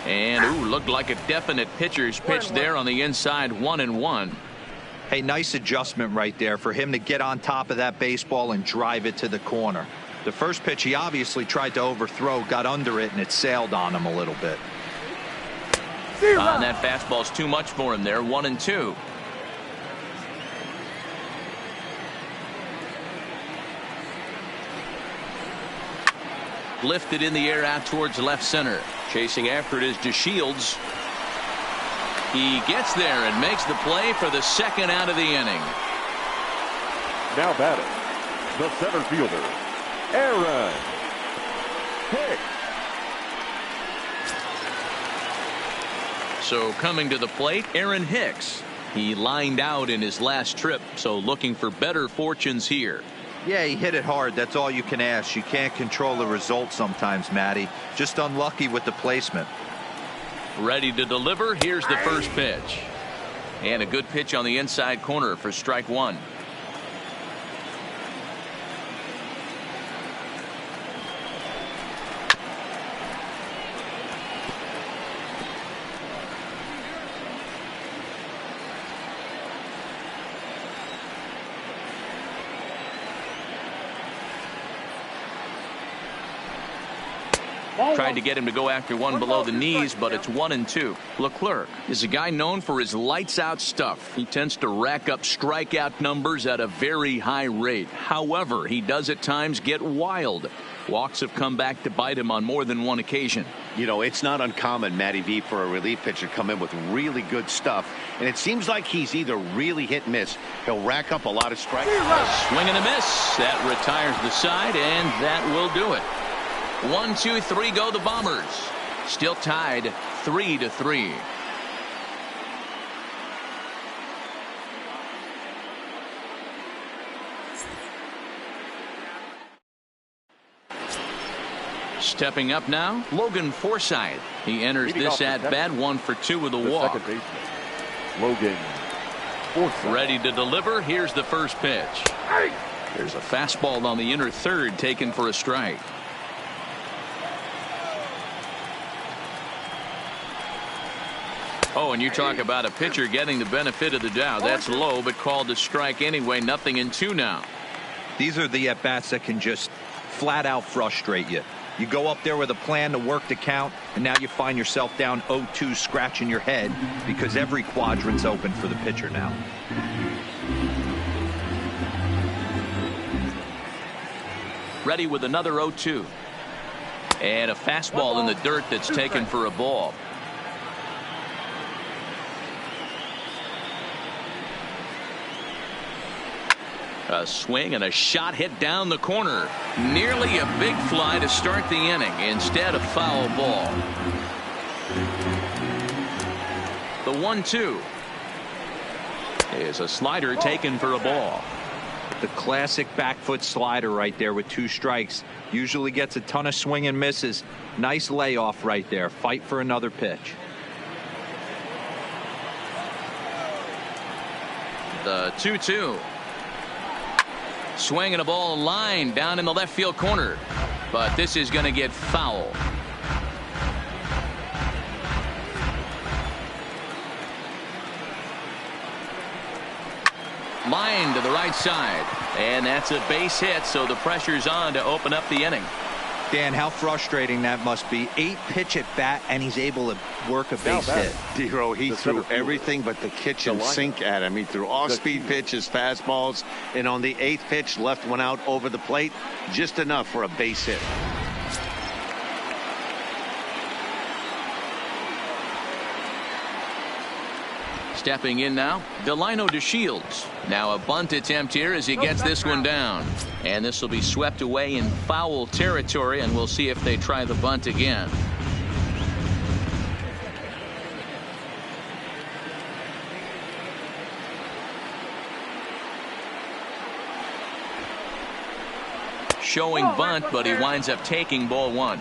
Speaker 1: And looked like a definite pitcher's pitch there on the inside. 1-1.
Speaker 4: Hey, nice adjustment right there for him to get on top of that baseball and drive it to the corner. The first pitch he obviously tried to overthrow, got under it, and it sailed on him a little bit.
Speaker 1: And that fastball's too much for him there. 1-2. Lifted in the air out towards left center.
Speaker 5: Chasing after it is DeShields.
Speaker 1: He gets there and makes the play for the second out of the inning.
Speaker 3: Now batting, the center fielder, Aaron Hicks.
Speaker 1: So coming to the plate, Aaron Hicks. He lined out in his last trip, so looking for better fortunes here.
Speaker 4: Yeah, he hit it hard. That's all you can ask. You can't control the result sometimes, Matty. Just unlucky with the placement.
Speaker 1: Ready to deliver. Here's the first pitch. And a good pitch on the inside corner for strike one. Tried to get him to go after one below the knees, but it's 1-2. Leclerc is a guy known for his lights-out stuff. He tends to rack up strikeout numbers at a very high rate. However, he does at times get wild. Walks have come back to bite him on more than one occasion.
Speaker 2: You know, it's not uncommon, Matty V, for a relief pitcher to come in with really good stuff. And it seems like he's either really hit and miss. He'll rack up a lot of strikes.
Speaker 1: Swing and a miss. That retires the side, and that will do it. 1, 2, 3 go the Bombers. Still tied 3-3. Stepping up now, Logan Forsythe. He enters this at bat 1 for 2 with a walk.
Speaker 3: Second baseman, Logan Forsythe.
Speaker 1: Ready to deliver. Here's the first pitch. There's a fastball on the inner third taken for a strike. Oh, and you talk about a pitcher getting the benefit of the doubt. That's low, but called a strike anyway. 0-2 now.
Speaker 4: These are the at-bats that can just flat out frustrate you. You go up there with a plan to work the count, and now you find yourself down 0-2, scratching your head because every quadrant's open for the pitcher now.
Speaker 1: Ready with another 0-2. And a fastball in the dirt that's taken for a ball. A swing and a shot hit down the corner. Nearly a big fly to start the inning. Instead, a foul ball. The 1-2 is a slider taken for a ball.
Speaker 4: The classic back foot slider right there with 2 strikes. Usually gets a ton of swing and misses. Nice layoff right there. Fight for another pitch.
Speaker 1: The 2-2. Swinging a ball line down in the left field corner. But this is going to get foul. Line to the right side. And that's a base hit, so the pressure's on to open up the inning.
Speaker 4: Dan, how frustrating that must be. 8 pitch at bat, and he's able to work a base hit.
Speaker 2: Dero, he threw everything but the kitchen sink at him. He threw off-speed pitches, fastballs, and on the 8th pitch, left one out over the plate, just enough for a base hit.
Speaker 1: Stepping in now, Delino DeShields. Now a bunt attempt here as he gets this one down. And this will be swept away in foul territory, and we'll see if they try the bunt again. Showing bunt, but he winds up taking ball 1.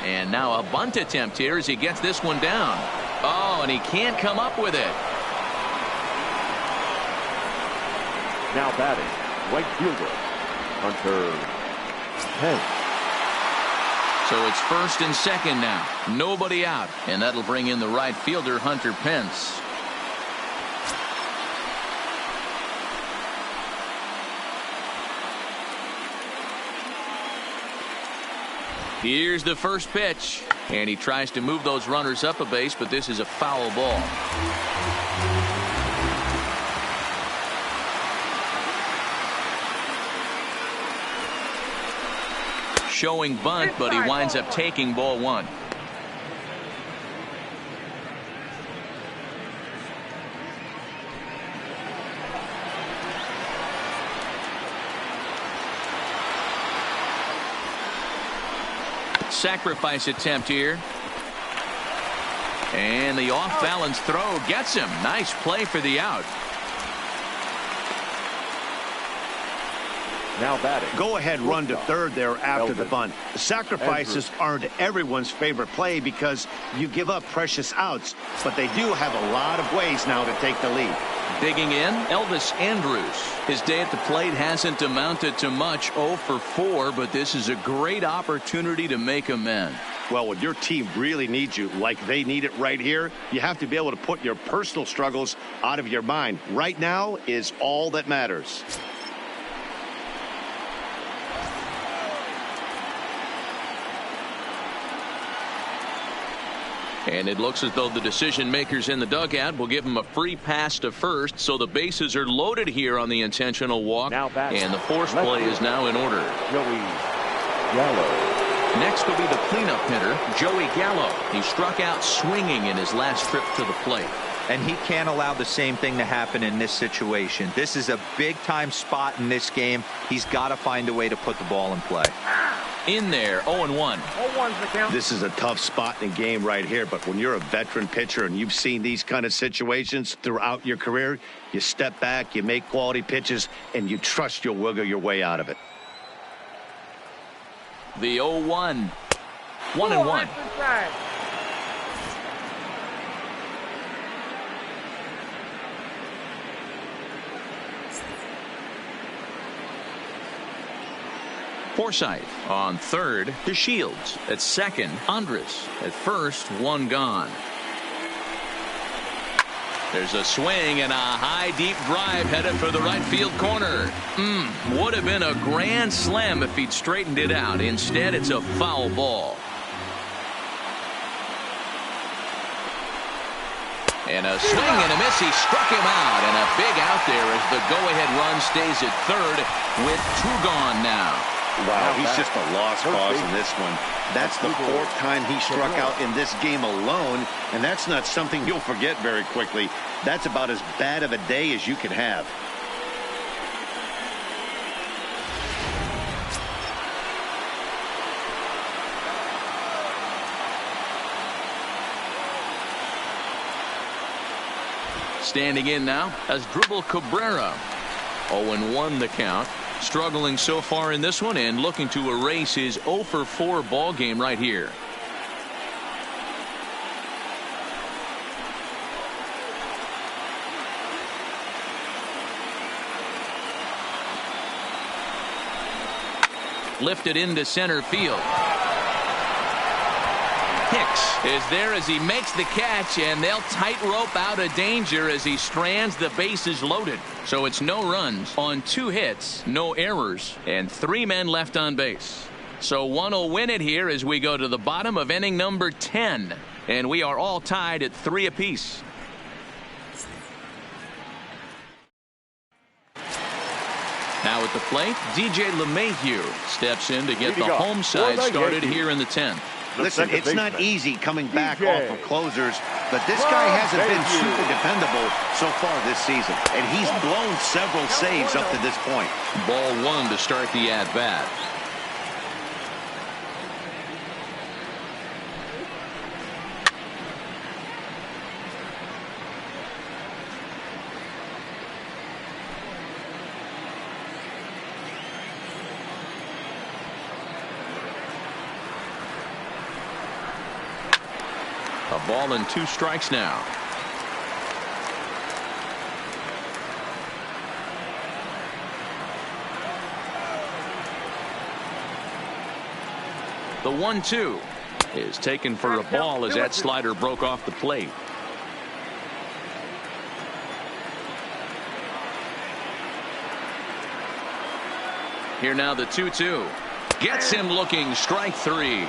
Speaker 1: And now a bunt attempt here as he gets this one down. Oh, and he can't come up with it.
Speaker 3: Now batting, right fielder, Hunter Pence.
Speaker 1: So it's first and second now. Nobody out. And that'll bring in the right fielder, Hunter Pence. Here's the first pitch, and he tries to move those runners up a base, but this is a foul ball. Showing bunt, but he winds up taking ball 1. Sacrifice attempt here. And the off-balance throw gets him. Nice play for the out.
Speaker 3: Now batting.
Speaker 2: Go ahead run to third there after the bunt. The sacrifices aren't everyone's favorite play because you give up precious outs, but they do have a lot of ways now to take the lead.
Speaker 1: Digging in, Elvis Andrus. His day at the plate hasn't amounted to much, 0 for 4, but this is a great opportunity to make amends.
Speaker 2: Well, when your team really needs you, like they need it right here, you have to be able to put your personal struggles out of your mind. Right now is all that matters.
Speaker 1: And it looks as though the decision makers in the dugout will give him a free pass to first, so the bases are loaded here on the intentional walk, and the force play is now in order.
Speaker 3: Joey Gallo.
Speaker 1: Next will be the cleanup hitter, Joey Gallo. He struck out swinging in his last trip to the plate.
Speaker 4: And he can't allow the same thing to happen in this situation. This is a big-time spot in this game. He's got to find a way to put the ball in play.
Speaker 1: In there, 0-1.
Speaker 2: This is a tough spot in the game right here, but when you're a veteran pitcher and you've seen these kind of situations throughout your career, you step back, you make quality pitches, and you trust you'll wiggle your way out of it.
Speaker 1: The 0-1. 1-1. Forsythe on third to Shields. At second, Andrus. At first, one gone. There's a swing and a high deep drive headed for the right field corner. Would have been a grand slam if he'd straightened it out. Instead, it's a foul ball. And a swing and a miss. He struck him out. And a big out there as the go-ahead run stays at third with two gone now.
Speaker 2: Wow, he's just a lost cause in this one. That's the fourth time he struck out in this game alone, and that's not something you'll forget very quickly. That's about as bad of a day as you can have.
Speaker 1: Standing in now as Dribble Cabrera. 0-1 the count. Struggling so far in this one and looking to erase his 0 for 4 ball game right here. Lifted into center field. Hicks is there as he makes the catch, and they'll tightrope out of danger as he strands the bases loaded. So it's no runs on 2 hits, no errors, and 3 men left on base. So one will win it here as we go to the bottom of inning number 10. And we are all tied at 3 apiece. Now at the plate, DJ LeMahieu steps in to get the home side started here in the 10th.
Speaker 2: Listen, it's not easy coming back off of closers, but this guy hasn't been super dependable so far this season, and he's blown several saves up to this point.
Speaker 1: Ball 1 to start the at-bat. A ball and 2 strikes now. The 1-2 is taken for a ball as that slider broke off the plate. Here now the 2-2. Gets him looking, strike 3.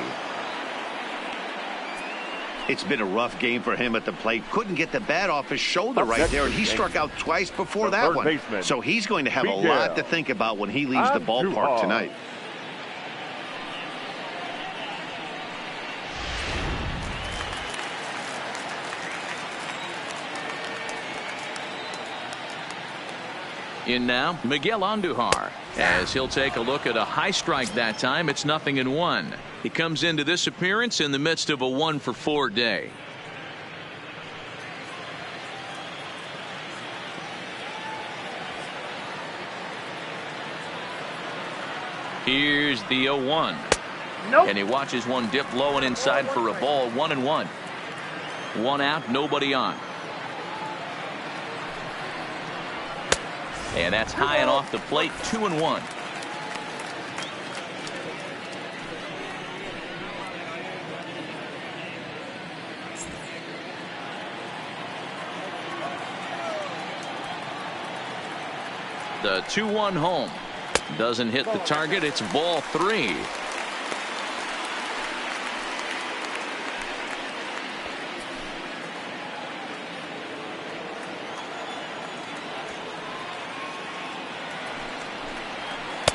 Speaker 2: It's been a rough game for him at the plate. Couldn't get the bat off his shoulder right there, and he struck out twice before that one. So he's going to have a lot to think about when he leaves the ballpark tonight.
Speaker 1: In now, Miguel Andujar, as he'll take a look at a high strike that time. It's 0-1. He comes into this appearance in the midst of a 1 for 4 day. Here's the 0-1. Nope. And he watches one dip low and inside for a ball. 1-1. One out, nobody on. And that's high and off the plate. 2-1. The 2-1 home. Doesn't hit the target. It's ball 3.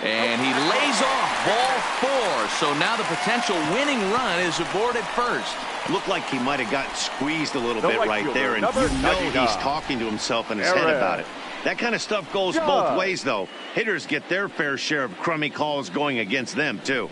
Speaker 1: And he lays off ball 4. So now the potential winning run is aboard at first.
Speaker 2: Looked like he might have gotten squeezed a little bit right there, and you know he's talking to himself in his head about it. That kind of stuff goes both ways, though. Hitters get their fair share of crummy calls going against them, too.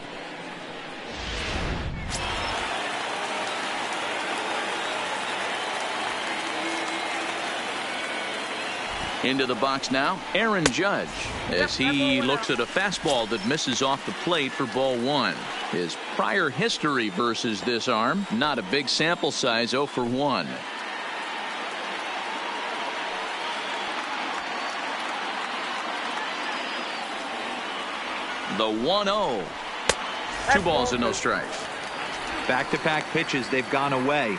Speaker 1: Into the box now, Aaron Judge, as he looks at a fastball that misses off the plate for ball 1. His prior history versus this arm, not a big sample size, 0 for 1. The 1-0. 2 balls and no strikes.
Speaker 4: Back-to-back pitches, they've gone away.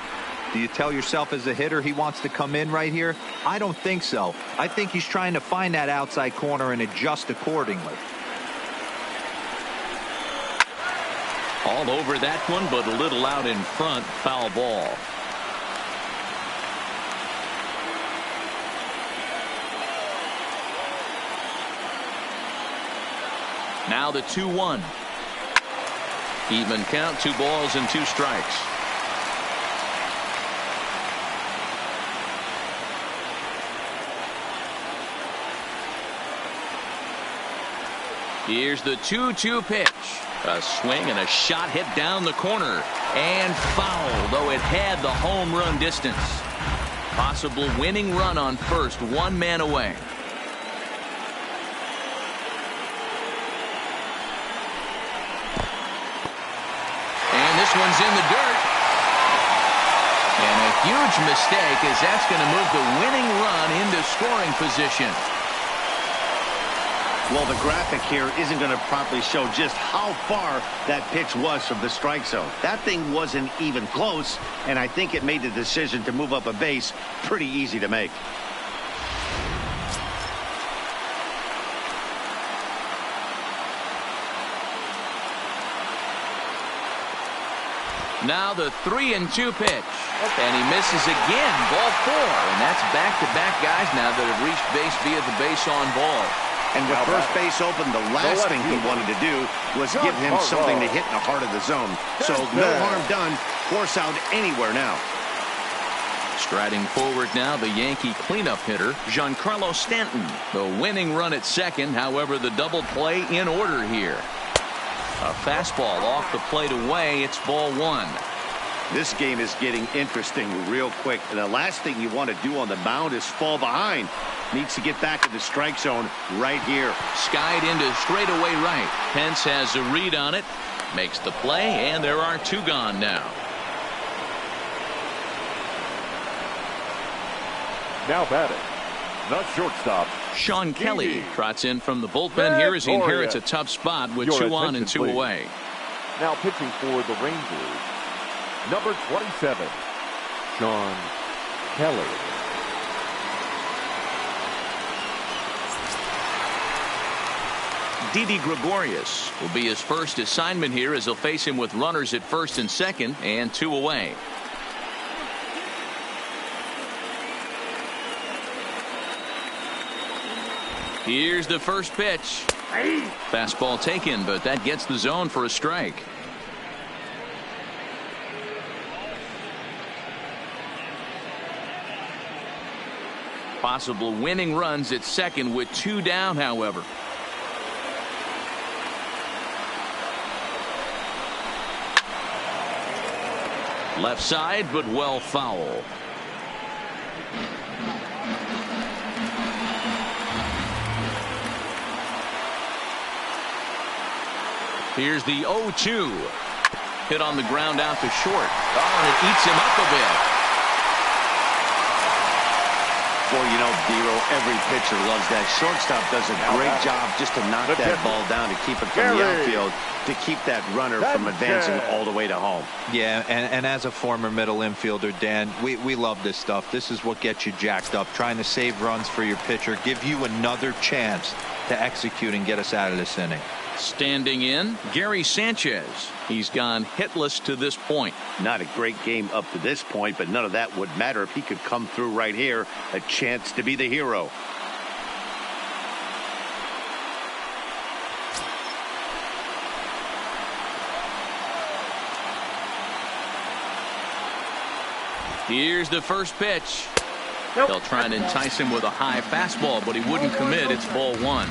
Speaker 4: Do you tell yourself as a hitter he wants to come in right here? I don't think so. I think he's trying to find that outside corner and adjust accordingly.
Speaker 1: All over that one, but a little out in front. Foul ball. Now the 2-1. Even count, 2 balls and 2 strikes. Here's the 2-2 pitch. A swing and a shot hit down the corner. And foul, though it had the home run distance. Possible winning run on first, 1 man away. And this one's in the dirt. And a huge mistake, as that's going to move the winning run into scoring position.
Speaker 2: Well, the graphic here isn't going to properly show just how far that pitch was from the strike zone. That thing wasn't even close, and I think it made the decision to move up a base pretty easy to make.
Speaker 1: Now the 3-2 pitch. And he misses again. Ball 4. And that's back-to-back guys now that have reached base via the base on ball.
Speaker 2: And with first base open, the last thing he wanted to do was give him something to hit in the heart of the zone. So no harm done. Force out anywhere now.
Speaker 1: Striding forward now, the Yankee cleanup hitter, Giancarlo Stanton. The winning run at second. However, the double play in order here. A fastball off the plate away. It's ball 1.
Speaker 2: This game is getting interesting real quick. And the last thing you want to do on the mound is fall behind. Needs to get back in the strike zone right here.
Speaker 1: Skied into straightaway right. Pence has a read on it. Makes the play, and there are 2 gone now.
Speaker 3: Now batting, the shortstop,
Speaker 1: Sean Kelly trots in from the bullpen here as he inherits a tough spot with 2 on and 2 away.
Speaker 3: Now pitching for the Rangers, number 27, Sean Kelly.
Speaker 1: Didi Gregorius will be his first assignment here as he'll face him with runners at first and second and 2 away. Here's the first pitch. Fastball taken, but that gets the zone for a strike. Possible winning runs at second with 2 down, however. Left side, but well foul. Here's the 0-2. Hit on the ground out to short. Oh, and it eats him up a bit.
Speaker 2: Boy, you know, D-Row, every pitcher loves that. Shortstop does a great job just to knock that ball down, to keep it from the outfield, to keep that runner from advancing all the way to home.
Speaker 4: Yeah, and as a former middle infielder, Dan, we love this stuff. This is what gets you jacked up, trying to save runs for your pitcher, give you another chance to execute and get us out of this inning.
Speaker 1: Standing in, Gary Sanchez. He's gone hitless to this point.
Speaker 2: Not a great game up to this point, but none of that would matter if he could come through right here. A chance to be the hero.
Speaker 1: Here's the first pitch. They'll try and entice him with a high fastball, but he wouldn't commit. It's ball one.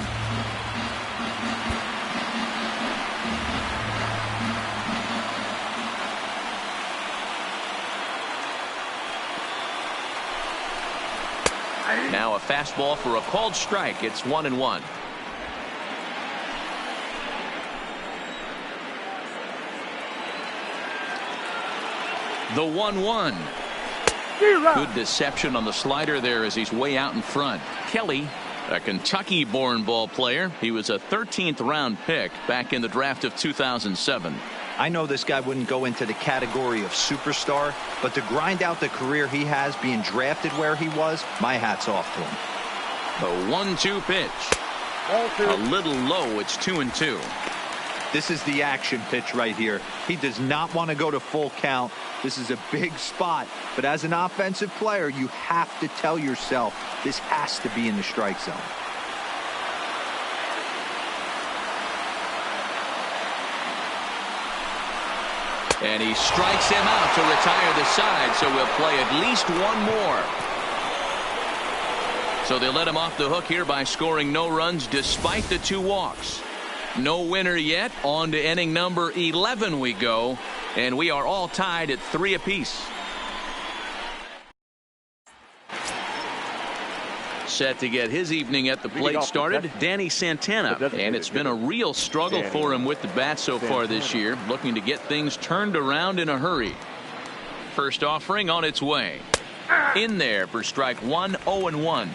Speaker 1: Now a fastball for a called strike. It's 1-1. The 1-1. Good deception on the slider there as he's way out in front. Kelly, a Kentucky-born ball player. He was a 13th round pick back in the draft of 2007.
Speaker 4: I know this guy wouldn't go into the category of superstar, but to grind out the career he has being drafted where he was, my hat's off to him.
Speaker 1: The 1-2 pitch. A little low. It's 2-2.
Speaker 4: This is the action pitch right here. He does not want to go to full count. This is a big spot, but as an offensive player, you have to tell yourself this has to be in the strike zone.
Speaker 1: And he strikes him out to retire the side, so we'll play at least one more. So they let him off the hook here by scoring no runs despite the 2 walks. No winner yet. On to inning number 11 we go, and we are all tied at 3 apiece. Set to get his evening at the plate started, Danny Santana, and it's been a real struggle for him with the bat so far this year, looking to get things turned around in a hurry. First offering on its way. In there for strike 1, 0-1.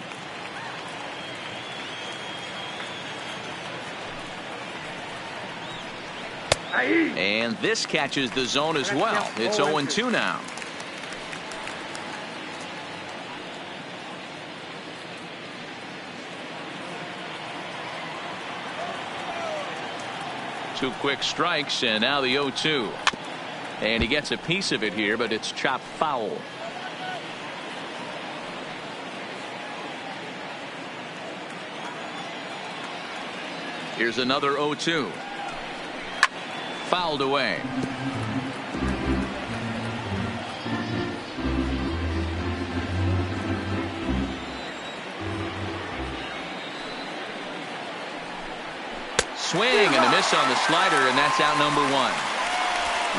Speaker 1: And this catches the zone as well. It's 0-2 now. Two quick strikes, and now the 0-2. And he gets a piece of it here, but it's chopped foul. Here's another 0-2. Fouled away. Swing and a miss on the slider, and that's out number 1.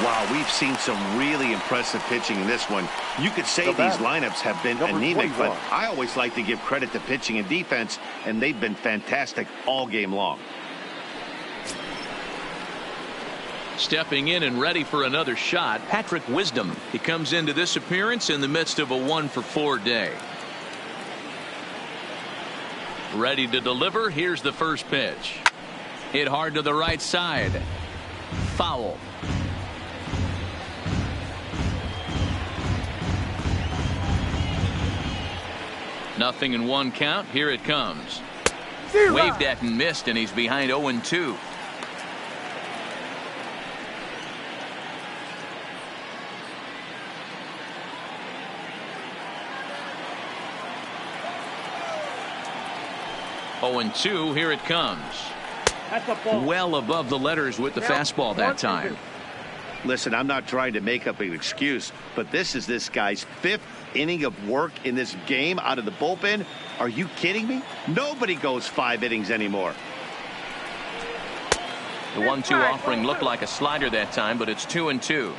Speaker 2: Wow, we've seen some really impressive pitching in this one. You could say these lineups have been anemic, but I always like to give credit to pitching and defense, and they've been fantastic all game long.
Speaker 1: Stepping in and ready for another shot, Patrick Wisdom. He comes into this appearance in the midst of a 1-for-4 day. Ready to deliver. Here's the first pitch. Hit hard to the right side. Foul. Nothing in 1 count. Here it comes. Waved at and missed, and he's behind 0-2. Here it comes. Well above the letters with the fastball that time.
Speaker 2: Listen, I'm not trying to make up an excuse, but this is this guy's 5th inning of work in this game out of the bullpen. Are you kidding me? Nobody goes 5 innings anymore.
Speaker 1: The 1-2 offering looked like a slider that time, but it's 2-2.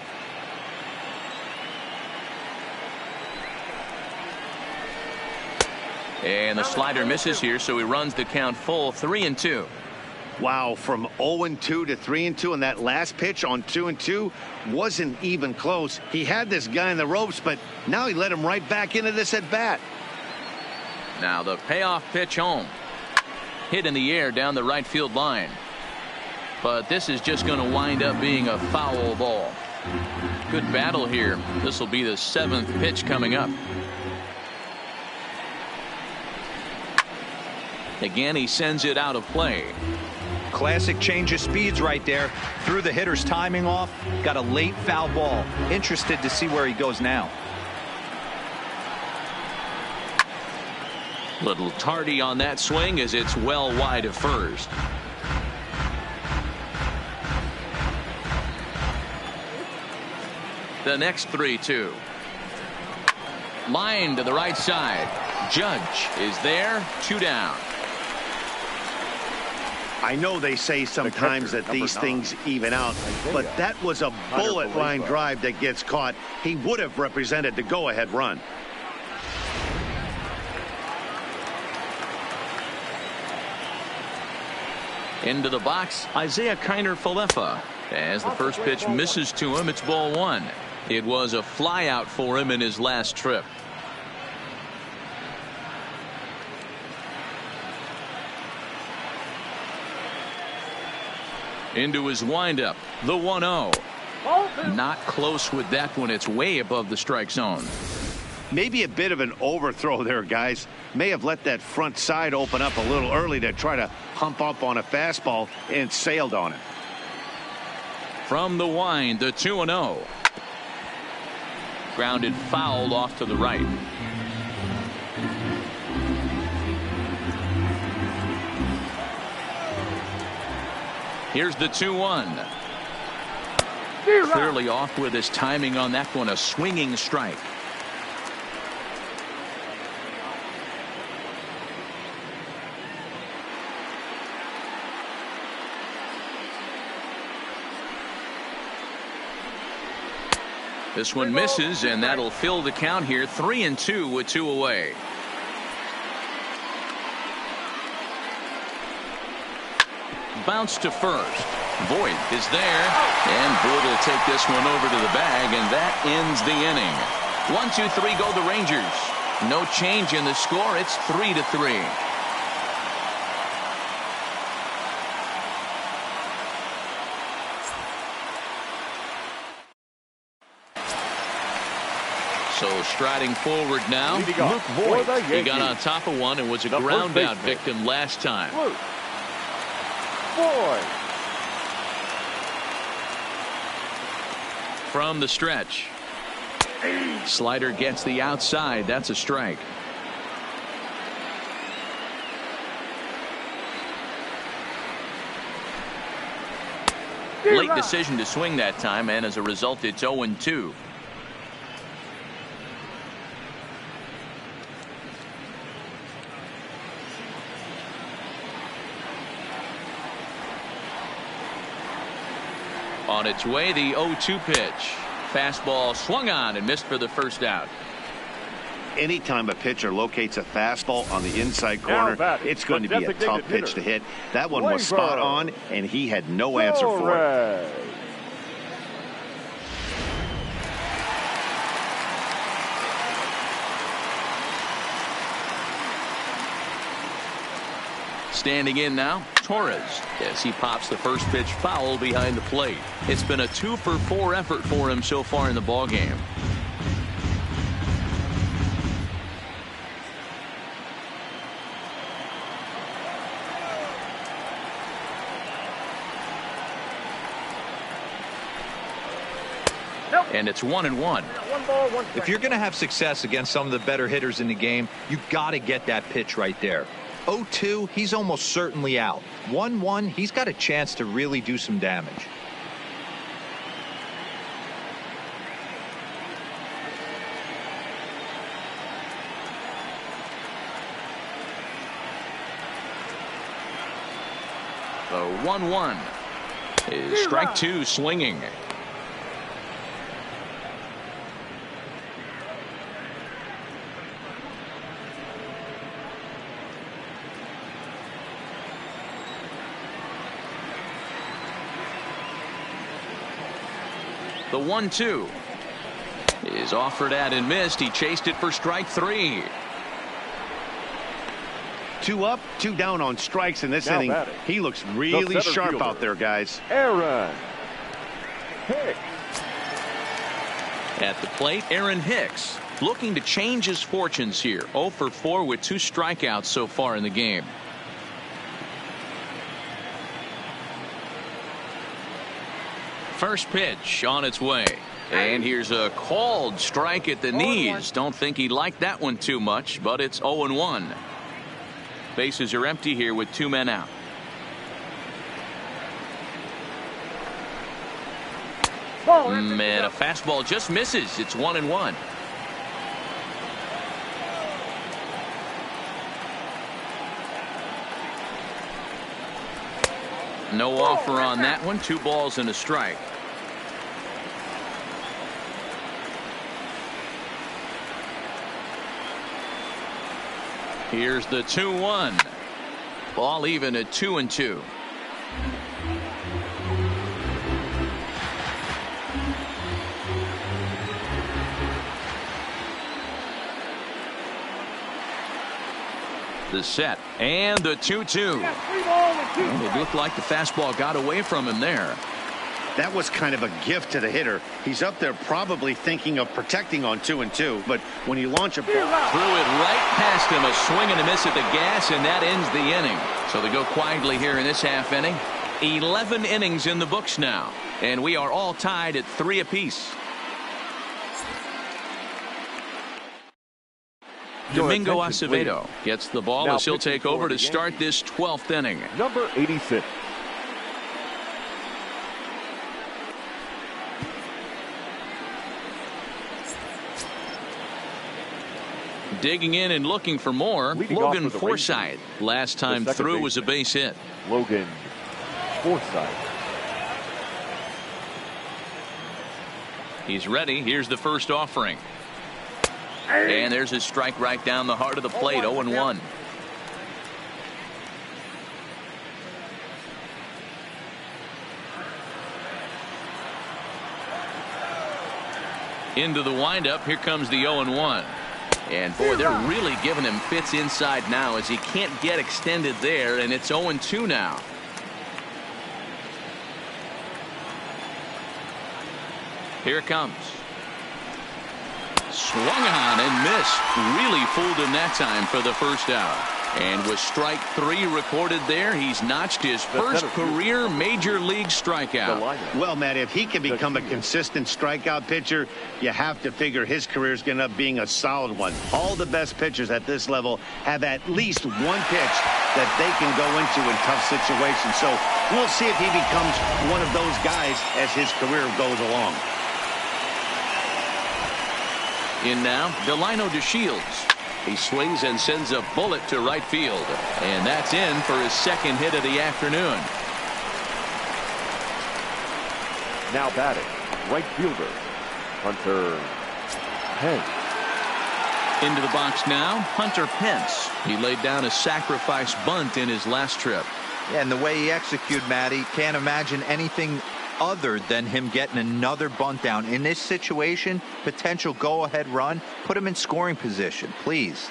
Speaker 1: And the slider misses here, so he runs the count full. 3-2.
Speaker 2: Wow, from 0-2 to 3-2, and that last pitch on 2-2 wasn't even close. He had this guy in the ropes, but now he let him right back into this at bat.
Speaker 1: Now the payoff pitch home. Hit in the air down the right field line. But this is just going to wind up being a foul ball. Good battle here. This will be the 7th pitch coming up. Again, he sends it out of play.
Speaker 4: Classic change of speeds right there. Threw the hitter's timing off. Got a late foul ball. Interested to see where he goes now.
Speaker 1: Little tardy on that swing as it's well wide of first. The next 3-2. Line to the right side. Judge is there. 2 down.
Speaker 2: I know they say sometimes that these things even out, but that was a bullet line drive that gets caught. He would have represented the go-ahead run.
Speaker 1: Into the box, Isaiah Kiner-Falefa. As the first pitch misses to him, it's ball 1. It was a flyout for him in his last trip. Into his windup, the 1-0. Not close with that one. It's way above the strike zone.
Speaker 2: Maybe a bit of an overthrow there, guys. May have let that front side open up a little early to try to hump up on a fastball and sailed on it.
Speaker 1: From the wind, the 2-0. Grounded foul off to the right. Here's the 2-1. Clearly off with his timing on that one. A swinging strike. This one misses, and that'll fill the count here. 3-2 with 2 away. Bounce to first. Voit is there, and Voit will take this one over to the bag, and that ends the inning. 1-2-3 go the Rangers. No change in the score. It's 3-3. So striding forward now, Luke Voit. He got on top of one and was a ground out victim last time. From the stretch. Slider gets the outside. That's a strike. Late decision to swing that time, and as a result, it's 0-2. On its way, the 0-2 pitch. Fastball swung on and missed for the first out.
Speaker 2: Anytime a pitcher locates a fastball on the inside corner, it's going to be a tough pitch to hit. That one was spot on, and he had no answer for it.
Speaker 1: Standing in now, Torres, as he pops the first pitch foul behind the plate. It's been a 2-for-4 effort for him so far in the ballgame. And it's 1-1.
Speaker 4: If you're going to have success against some of the better hitters in the game, you got to get that pitch right there. 0-2, he's almost certainly out. 1-1, he's got a chance to really do some damage.
Speaker 1: The 1-1 is strike 2 swinging. The 1-2 is offered at and missed. He chased it for strike 3.
Speaker 2: 2 up, 2 down on strikes in this inning.
Speaker 3: batting,
Speaker 2: He looks really sharp
Speaker 3: fielder,
Speaker 2: out there, guys.
Speaker 3: Aaron Hicks.
Speaker 1: At the plate, Aaron Hicks looking to change his fortunes here. 0 for 4 with 2 strikeouts so far in the game. First pitch on its way. And here's a called strike at the knees. Don't think he liked that one too much, but it's 0-1. Bases are empty here with 2 men out. And a fastball just misses. It's 1-1. No offer on that one. 2 balls and a strike. Here's the 2-1. Ball even at 2-2. The set and the 2-2. And it looked like the fastball got away from him there.
Speaker 2: That was kind of a gift to the hitter. He's up there probably thinking of protecting on 2-2, but when you launch a ball,
Speaker 1: threw it right past him, a swing and a miss at the gas, and that ends the inning. So they go quietly here in this half inning. 11 innings in the books now, and we are all tied at 3 apiece. Domingo Acevedo gets the ball as he'll take over to start this 12th inning.
Speaker 3: Number 86.
Speaker 1: Digging in and looking for more, Logan Forsythe. Last time through was a base hit.
Speaker 3: Logan Forsythe.
Speaker 1: He's ready. Here's the first offering. And there's a strike right down the heart of the plate. 0-1. Into the windup. Here comes the 0-1. And boy, they're really giving him fits inside now as he can't get extended there, and it's 0-2 now. Here it comes. Swung on and missed. Really fooled him that time for the first out. And with strike 3 recorded there, he's notched his first career major league strikeout.
Speaker 2: Well, Matt, if he can become a consistent strikeout pitcher, you have to figure his career is going to end up being a solid one. All the best pitchers at this level have at least one pitch that they can go into in tough situations. So we'll see if he becomes one of those guys as his career goes along.
Speaker 1: In now, Delino DeShields. He swings and sends a bullet to right field. And that's in for his second hit of the afternoon.
Speaker 3: Now batting, right fielder, Hunter Pence.
Speaker 1: Into the box now, Hunter Pence. He laid down a sacrifice bunt in his last trip.
Speaker 4: Yeah, and the way he executed, Matty, can't imagine anything other than him getting another bunt down. In this situation, potential go-ahead run, put him in scoring position, please.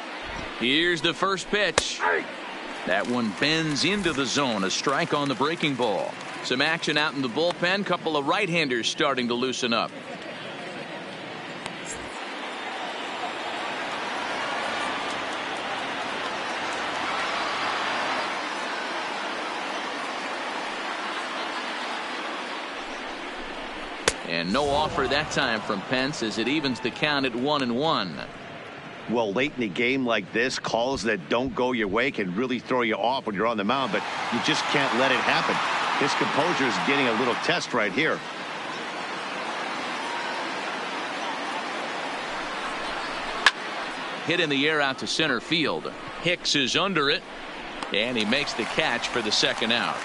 Speaker 1: Here's the first pitch. That one bends into the zone. A strike on the breaking ball. Some action out in the bullpen. Couple of right-handers starting to loosen up. And no offer that time from Pence as it evens the count at 1-1.
Speaker 2: Well, late in the game like this, calls that don't go your way can really throw you off when you're on the mound, but you just can't let it happen. His composure is getting a little test right here.
Speaker 1: Hit in the air out to center field. Hicks is under it, and he makes the catch for the second out.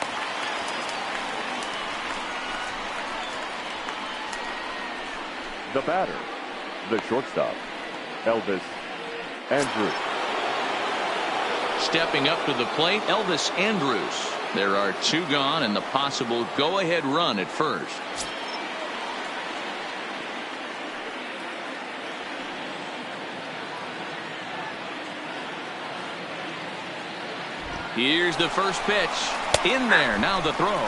Speaker 3: The batter, the shortstop, Elvis Andrus.
Speaker 1: Stepping up to the plate, Elvis Andrus. There are 2 gone and the possible go-ahead run at first. Here's the first pitch. In there. Now the throw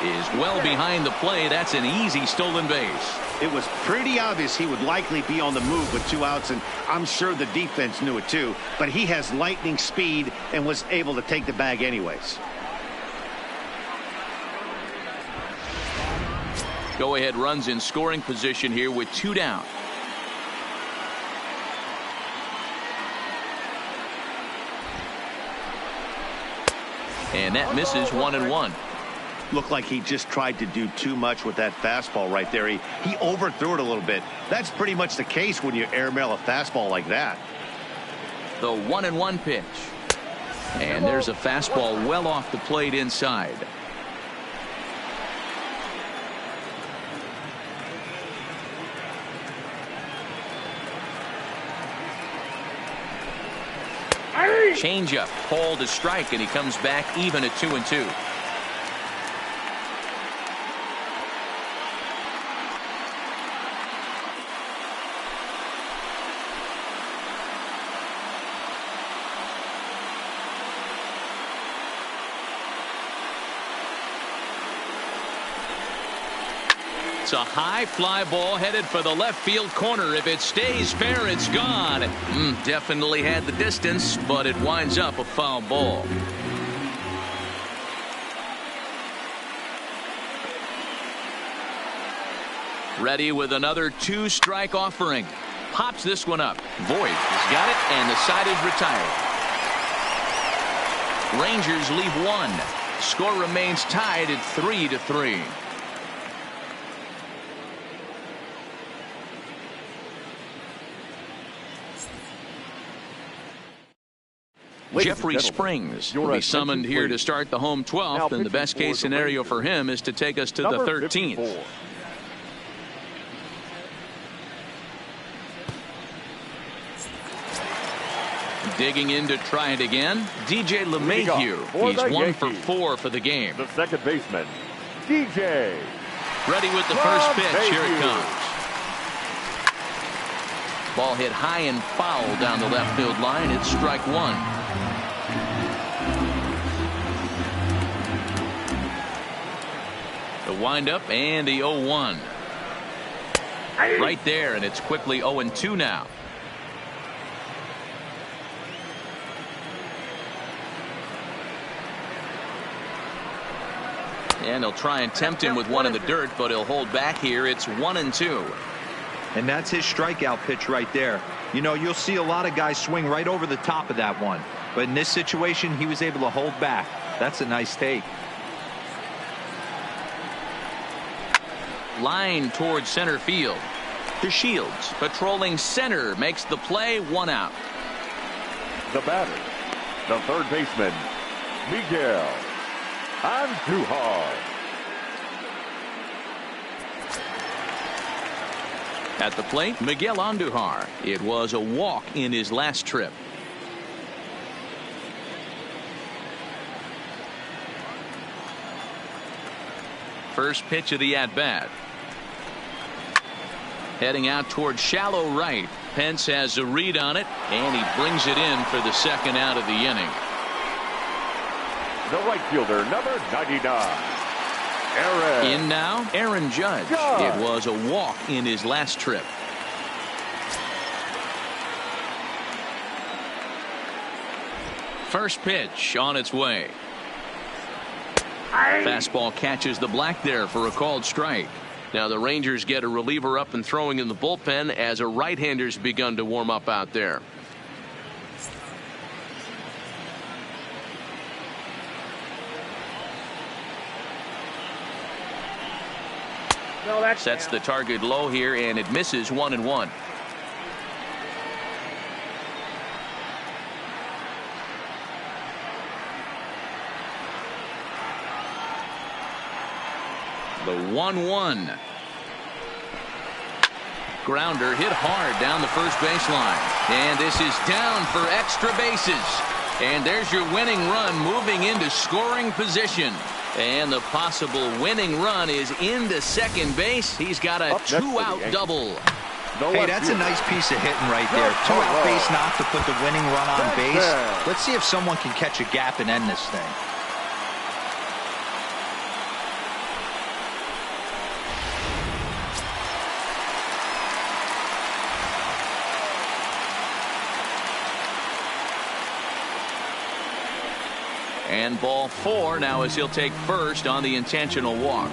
Speaker 1: is well behind the play. That's an easy stolen base.
Speaker 2: It was pretty obvious he would likely be on the move with 2 outs, and I'm sure the defense knew it too. But he has lightning speed and was able to take the bag anyways.
Speaker 1: Go-ahead runs in scoring position here with 2 down. And that misses 1-1.
Speaker 2: Looked like he just tried to do too much with that fastball right there. He overthrew it a little bit. That's pretty much the case when you airmail a fastball like that.
Speaker 1: The 1-1 pitch. And there's a fastball well off the plate inside. Changeup, called a strike, and he comes back even at 2-2. It's a high fly ball headed for the left field corner. If it stays fair, it's gone. Definitely had the distance, but it winds up a foul ball. Ready with another 2-strike offering. Pops this one up. Voit has got it, and the side is retired. Rangers leave 1. Score remains tied at 3-3. Jeffrey Springs will be summoned here to start the home 12th, and the best case scenario for him is to take us to the 13th. Digging in to try it again, DJ LeMahieu. He's 1 for 4 for the game.
Speaker 3: The second baseman, DJ.
Speaker 1: Ready with the first pitch. Here it comes. Ball hit high and foul down the left field line. It's strike 1. The windup and the 0-1. Right there, and it's quickly 0-2 now. And they'll try and tempt him with one in the dirt, but he'll hold back here. It's 1-2.
Speaker 4: And that's his strikeout pitch right there. You know, you'll see a lot of guys swing right over the top of that one. But in this situation, he was able to hold back. That's a nice take.
Speaker 1: Line towards center field. To Shields, patrolling center, makes the play. 1 out.
Speaker 3: The batter, the third baseman, Miguel Andujar.
Speaker 1: At the plate, Miguel Andujar. It was a walk in his last trip. First pitch of the at-bat. Heading out towards shallow right. Pence has a read on it, and he brings it in for the second out of the inning.
Speaker 3: The right fielder, number 99.
Speaker 1: In now, Aaron Judge. It was a walk in his last trip. First pitch on its way. Fastball catches the black there for a called strike. Now the Rangers get a reliever up and throwing in the bullpen as a right-hander's begun to warm up out there. Sets the target low here, and it misses. 1-1. The 1-1. Grounder hit hard down the first baseline. And this is down for extra bases. And there's your winning run moving into scoring position. And the possible winning run is into second base. He's got a 2-out double.
Speaker 3: the
Speaker 4: Hey,
Speaker 3: left
Speaker 4: that's a
Speaker 3: fielder.
Speaker 4: nice piece of hitting right there. Two-out base knock to put the winning run on base. Let's see if someone can catch a gap and end this thing.
Speaker 1: And ball 4 now as he'll take first on the intentional walk.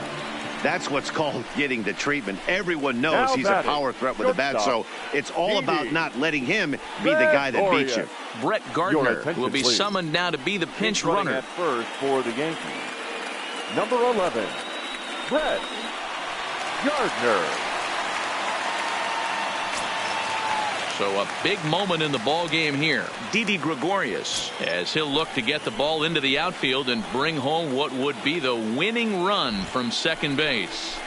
Speaker 2: That's what's called getting the treatment. Everyone knows
Speaker 3: Now
Speaker 2: he's a power threat with the bat, so it's all about not letting him be the guy that beats you.
Speaker 1: Brett Gardner will be summoned now to be the pinch runner.
Speaker 3: At first for the Yankees. Number 11, Brett Gardner.
Speaker 1: So a big moment in the ball game here. Didi Gregorius, as he'll look to get the ball into the outfield and bring home what would be the winning run from second base.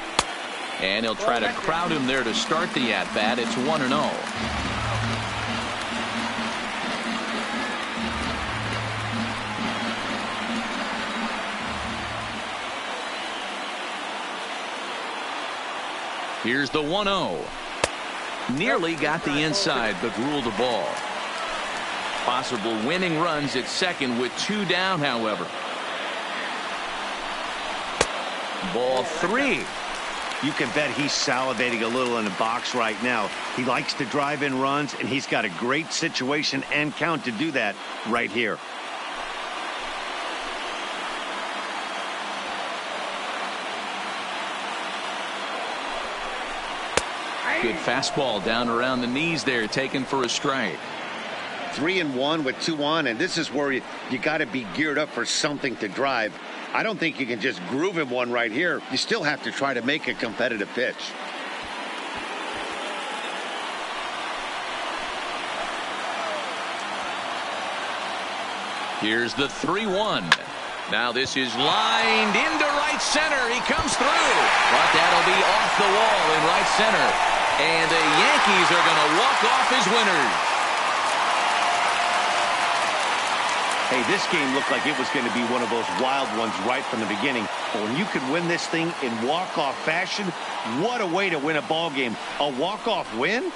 Speaker 1: And he'll try to crowd him there to start the at-bat. It's 1-0. Here's the 1-0. Nearly got the inside, but ruled the ball. Possible winning runs at second with 2 down, however. Ball 3.
Speaker 2: You can bet he's salivating a little in the box right now. He likes to drive in runs, and he's got a great situation and count to do that right here.
Speaker 1: Good fastball down around the knees there, taken for a strike.
Speaker 2: 3-1 with 2 on, and this is where you got to be geared up for something to drive. I don't think you can just groove him one right here. You still have to try to make a competitive pitch.
Speaker 1: Here's the 3-1. Now this is lined into right center. He comes through, but that'll be off the wall in right center. And the Yankees are going to walk off as winners.
Speaker 2: Hey, this game looked like it was going to be one of those wild ones right from the beginning. But when you can win this thing in walk-off fashion, what a way to win a ball game. A walk-off win?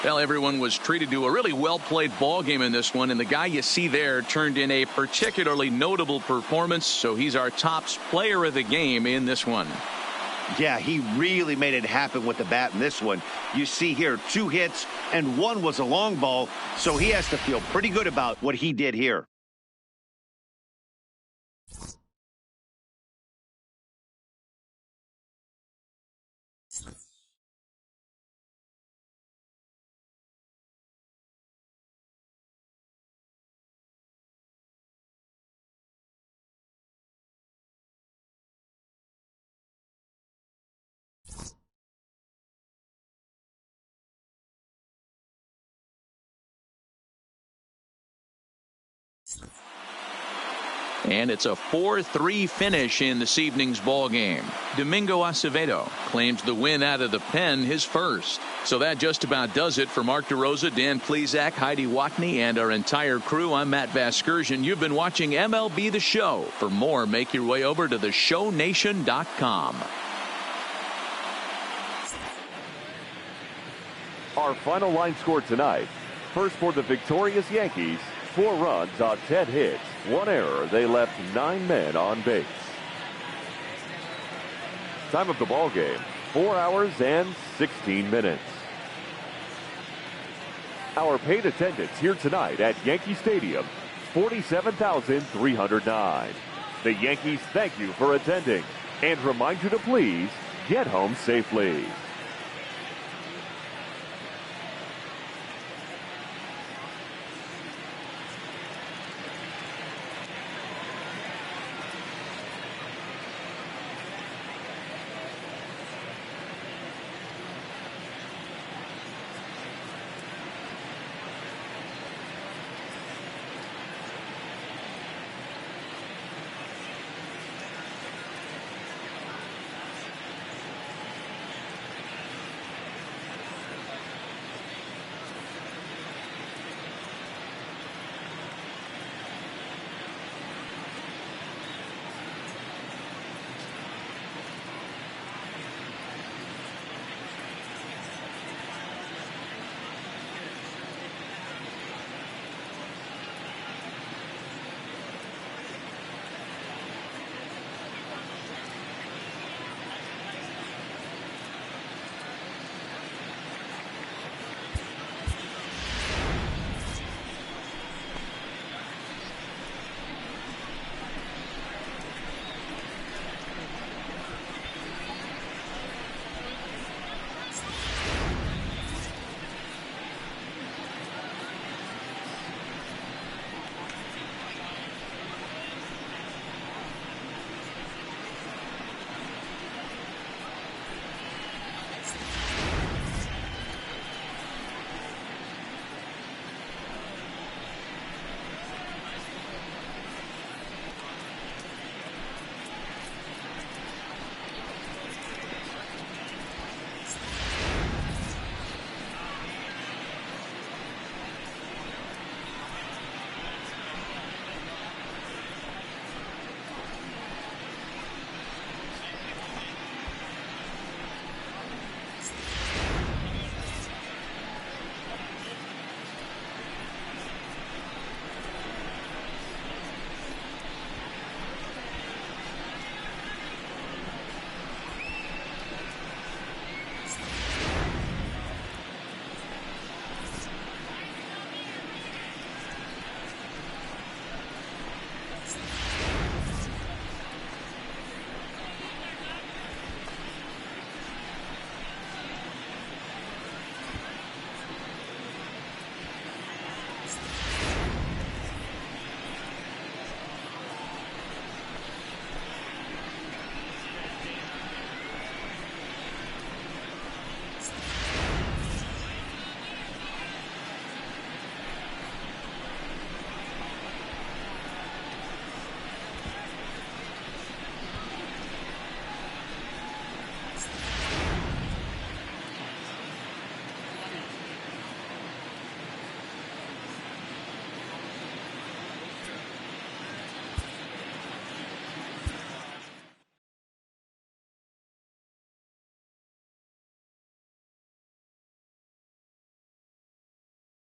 Speaker 1: Well, everyone was treated to a really well-played ball game in this one, and the guy you see there turned in a particularly notable performance, so he's our top player of the game in this one.
Speaker 2: Yeah, he really made it happen with the bat in this one. You see here 2 hits, and 1 was a long ball, so he has to feel pretty good about what he did here.
Speaker 1: And it's a 4-3 finish in this evening's ball game. Domingo Acevedo claims the win out of the pen, his first. So that just about does it for Mark DeRosa, Dan Plesac, Heidi Watney, and our entire crew. I'm Matt Vasgersian. You've been watching MLB The Show. For more, make your way over to theshownation.com.
Speaker 3: Our final line score tonight. First for the victorious Yankees, 4 runs on 10 hits, 1 error. They left 9 men on base. Time of the ball game, 4 hours and 16 minutes. Our paid attendance here tonight at Yankee Stadium, 47,309. The Yankees thank you for attending and remind you to please get home safely.